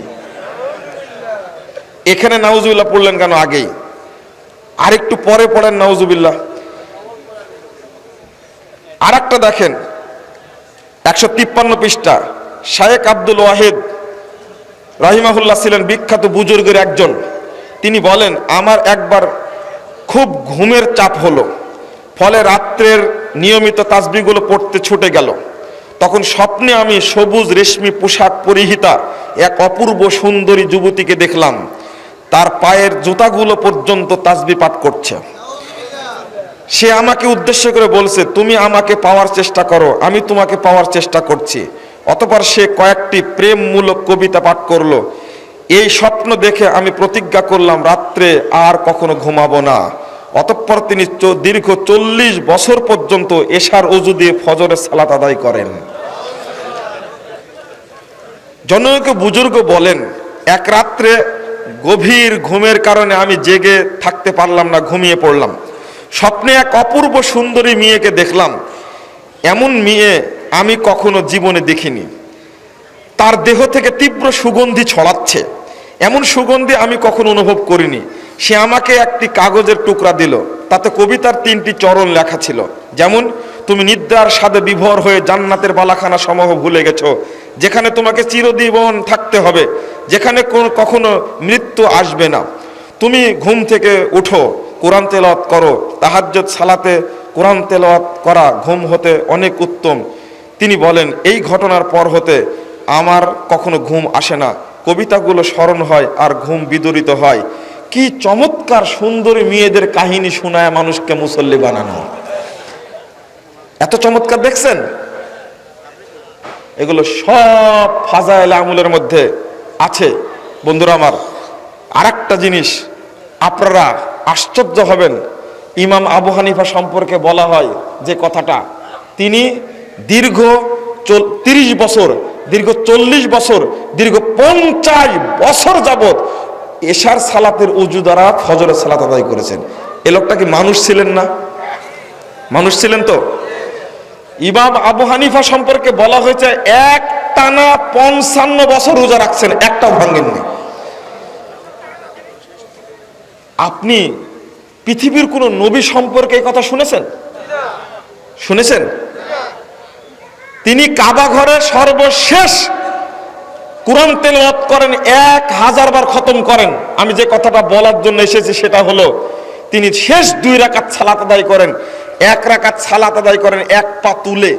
এখানে নাউজুবিল্লাহ পড়লেন কেন? আগেই আর একটু পরে পড়েন নাউজুবিল্লাহ। আর একটা দেখেন 153 পৃষ্ঠা, শায়েখ আব্দুল ওয়াহিদ রাহিমাহুল্লাহ ছিলেন বিখ্যাত বুজুর্গের একজন। তিনি বলেন, আমার একবার খুব ঘুমের চাপ হলো, ফলে রাত্রের নিয়মিত তাসবিহগুলো পড়তে ছুটে গেল। তখন স্বপ্নে আমি সবুজ রেশমি পোশাক পরিহিতা এক অপূর্ব সুন্দরী যুবতীকে দেখলাম। তার পায়ের জুতাগুলো পর্যন্ত তাসবিহ পাঠ করছে। সে আমাকে উদ্দেশ্য করে বলছে, তুমি আমাকে পাওয়ার চেষ্টা করো, আমি তোমাকে পাওয়ার চেষ্টা করছি। অতঃপর সে কয়েকটি প্রেমমূলক কবিতা পাঠ করলো। এই স্বপ্ন দেখে আমি প্রতিজ্ঞা করলাম রাত্রে আর কখনো ঘুমাবো না। অতঃপর তিনি দীর্ঘ 40 বছর পর্যন্ত এশার ওযু দিয়ে ফজরের সালাত আদায় করেন। জনৈক বুজুর্গ বলেন, এক রাত্রে গভীর ঘুমের কারণে আমি জেগে থাকতে পারলাম না, ঘুমিয়ে পড়লাম। স্বপ্নে এক অপূর্ব সুন্দরী মেয়েকে দেখলাম। এমন মেয়ে আমি কখনো জীবনে দেখিনি। তার দেহ থেকে তীব্র সুগন্ধি ছড়াচ্ছে, এমন সুগন্ধি আমি কখনো অনুভব করিনি। সে আমাকে একটি কাগজের টুকরা দিল, তাতে কবিতার 3টি চরণ লেখা ছিল, যেমন, তুমি নিদ্রার স্বাদে বিভোর হয়ে জান্নাতের বালাখানা সমূহ ভুলে গেছো, যেখানে তোমাকে চিরজীবন থাকতে হবে, যেখানে কখনো মৃত্যু আসবে না। তুমি ঘুম থেকে উঠো, কোরআন তেলাওয়াত করো, তাহাজ্জুদ সালাতে কোরআন তেলাওয়াত করা ঘুম হতে অনেক উত্তম। তিনি বলেন, এই ঘটনার পর হতে আমার কখনো ঘুম আসে না, কবিতাগুলো স্মরণ হয় আর ঘুম বিদরিত হয়। কি চমৎকার সুন্দরী মেয়েদের কাহিনী শোনায় মানুষকে মুসল্লি বানানো। এত চমৎকার দেখছেন? এগুলো সব ফাজাইল আমলের মধ্যে আছে। বন্ধুরা আমার, আরেকটা জিনিস আপনারা আশ্চর্য হবেন, ইমাম আবু হানিফা সম্পর্কে বলা হয় যে কথাটা, তিনি দীর্ঘ 30 বছর, দীর্ঘ 40 বছর, দীর্ঘ 50 বছর যাবত এশার সালাতের উজু দ্বারা ফজরের সালাত আদায় করেছেন। এ লোকটা কি মানুষ ছিলেন না? মানুষ ছিলেন তো। ইমাম আবু হানিফা সম্পর্কে বলা হয়েছে এক টানা 55 বছর রোজা রাখছেন, একটাও ভাঙেননি। আপনি পৃথিবীর কোন নবী সম্পর্কে এই কথা শুনেছেন? শুনেছেন? তিনি কাবা ঘরে সর্বশেষ কোরআন তেলাওয়াত করেন, 1000 বার খতম করেন। আমি যে কথাটা বলার জন্য এসেছি সেটা হলো, তিনি শেষ 2 রাকাত সালাত আদায় করেন। 1 রাকাত সালাত আদায় করেন এক পা তুলে,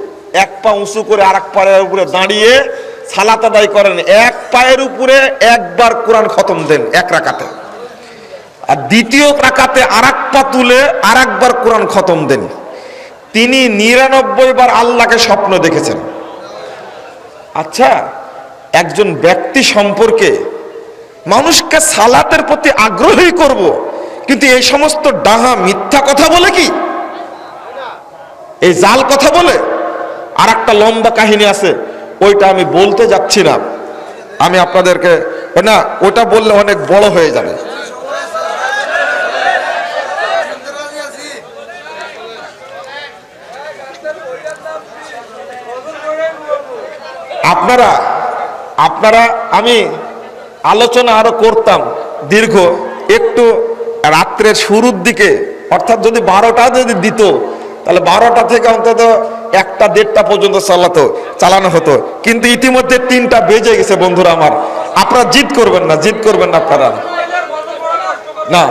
এক পা উঁচু করে আরেক পায়ের উপরে দাঁড়িয়ে সালাত আদায় করেন। এক পায়ের উপরে একবার কোরআন খতম দেন 1 রাকাতে, আর দ্বিতীয় রাকাতে আরেক পা তুলে আরেকবার কোরআন খতম দেন। তিনি 99 বার আল্লাহকে স্বপ্ন দেখেছেন। আচ্ছা, একজন ব্যক্তি সম্পর্কে মানুষকে সালাতের প্রতি আগ্রহী করব, কিন্তু এই সমস্ত ডাহা মিথ্যা কথা বলে, কি এই জাল কথা বলে। আর একটা লম্বা কাহিনী আছে, ওইটা আমি বলতে যাচ্ছি না, আমি আপনাদেরকে, না ওটা বললে অনেক বড় হয়ে যাবে। আপনারা আমি আলোচনা আরো করতাম দীর্ঘ, একটু রাত্রের শুরুর দিকে, অর্থাৎ যদি 12টা যদি দিত, তাহলে 12টা থেকে অন্তত 1টা 1:30টা পর্যন্ত চালানো হতো, কিন্তু ইতিমধ্যে 3টা বেজে গেছে। বন্ধুরা আমার, আপনারা জিদ করবেন না, জিদ করবেন না আপনারা, না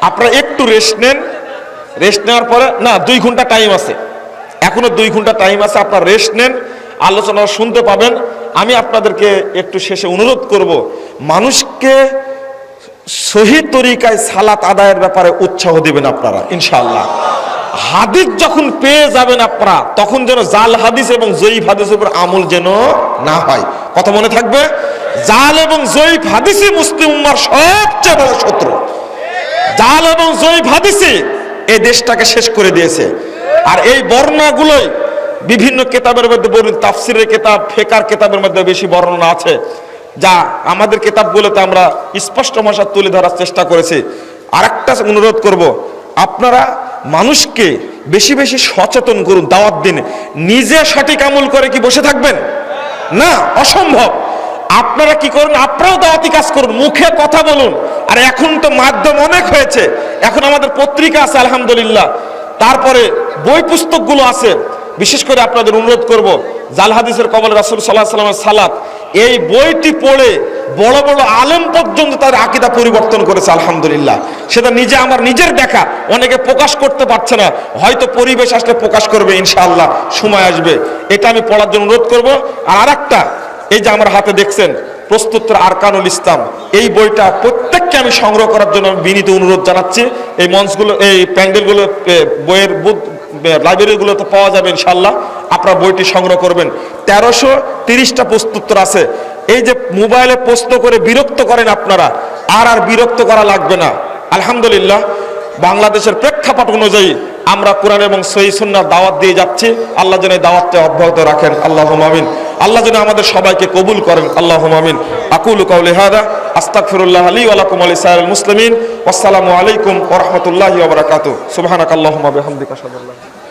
আপনারা একটু রেস্ট নেন। রেস্ট নেওয়ার পরে, না 2 ঘন্টা টাইম আছে, এখনো 2 ঘন্টা টাইম আছে, আপনারা রেস্ট নেন, আলোচনা শুনতে পাবেন। আমি আপনাদেরকে একটু শেষে অনুরোধ করব, মানুষকে সহি তরিকায় সালাত আদায়ের ব্যাপারে উৎসাহ দিবেন আপনারা ইনশাআল্লাহ। হাদিস যখন পেয়ে যাবেন আপনারা, তখন যেন জাল হাদিস এবং জয়ীফ হাদিসের উপর আমল যেন না হয়। কথা মনে থাকবে, জাল এবং জয়ীফ হাদিসই মুসলিম উম্মাহর সবচেয়ে বড় শত্রু। জাল এবং জয়ীফ হাদিসই এই দেশটাকে শেষ করে দিয়েছে। আর এই বর্ণনাগুলোই বিভিন্ন কিতাবের মধ্যে, বলুন তাফসিরের কিতাব, ফিকহের কিতাবের মধ্যে বেশি বর্ণনা আছে, যা আমাদের কিতাবগুলোতে আমরা স্পষ্ট ভাষা তুলে ধরার চেষ্টা করেছি। আরেকটা অনুরোধ করব, আপনারা মানুষকে বেশি বেশি সচেতন করুন, দাওয়াত দিন। নিজে সঠিক আমল করে কি বসে থাকবেন? না, অসম্ভব। আপনারা কি করুন, আপনারাও দাওয়াতি কাজ করুন, মুখে কথা বলুন। আর এখন তো মাধ্যম অনেক হয়েছে, এখন আমাদের পত্রিকা আছে আলহামদুলিল্লাহ, তারপরে বই পুস্তকগুলো আছে। বিশেষ করে আপনাদের অনুরোধ করব, জাল হাদিসের কবলে রাসূল সাল্লাল্লাহু আলাইহি ওয়াসাল্লামের সালাত, এই বইটি পড়ে বড় বড় আলেম পর্যন্ত তার আকীদা পরিবর্তন করেছে আলহামদুলিল্লাহ। সেটা নিজে আমার নিজের দেখা, অনেকে প্রকাশ করতে পারছে না, হয়তো পরিবেশ আসলে প্রকাশ করবে ইনশাআল্লাহ, সময় আসবে। এটা আমি পড়ার জন্য অনুরোধ করব। আর আরেকটা, এই যে আমার হাতে দেখছেন প্রস্তুতর আরকানুল ইসলাম, এই বইটা প্রত্যেককে আমি সংগ্রহ করার জন্য আমি বিনীত অনুরোধ জানাচ্ছি। এই মঞ্চগুলো, এই প্যান্ডেলগুলো, বইয়ের লাইব্রেরিগুলোতে পাওয়া যাবে ইনশাআল্লাহ। আপনারা বইটি সংগ্রহ করবেন। 1330টা প্রস্তুতর আছে। এই যে মোবাইলে প্রশ্ন করে বিরক্ত করেন আপনারা, আর বিরক্ত করা লাগবে না আলহামদুলিল্লাহ। বাংলাদেশের প্রেক্ষাপট অনুযায়ী আমরা কোরআন এবং সহিহ সুন্নাহর দাওয়াত দিয়ে যাচ্ছি। আল্লাহ যেন এই দাওয়াতটা অব্যাহত রাখেন, আল্লাহুম্মা আমিন। আল্লাহ যেন আমাদের সবাইকে কবুল করেন, আল্লাহুম্মা আমিন। আকুলু কাউলি হাদা আস্তাগফিরুল্লাহ লি ওয়া লাকুম ওয়া লিসাইরিল মুসলিমিন। ওয়াসসালামু আলাইকুম ওয়া রাহমাতুল্লাহি ওয়া বারাকাতুহু। সুবহানাকাল্লাহুম্মা বিহামদিকা আশহাদু আল্লা ইলাহা ইল্লা আনতা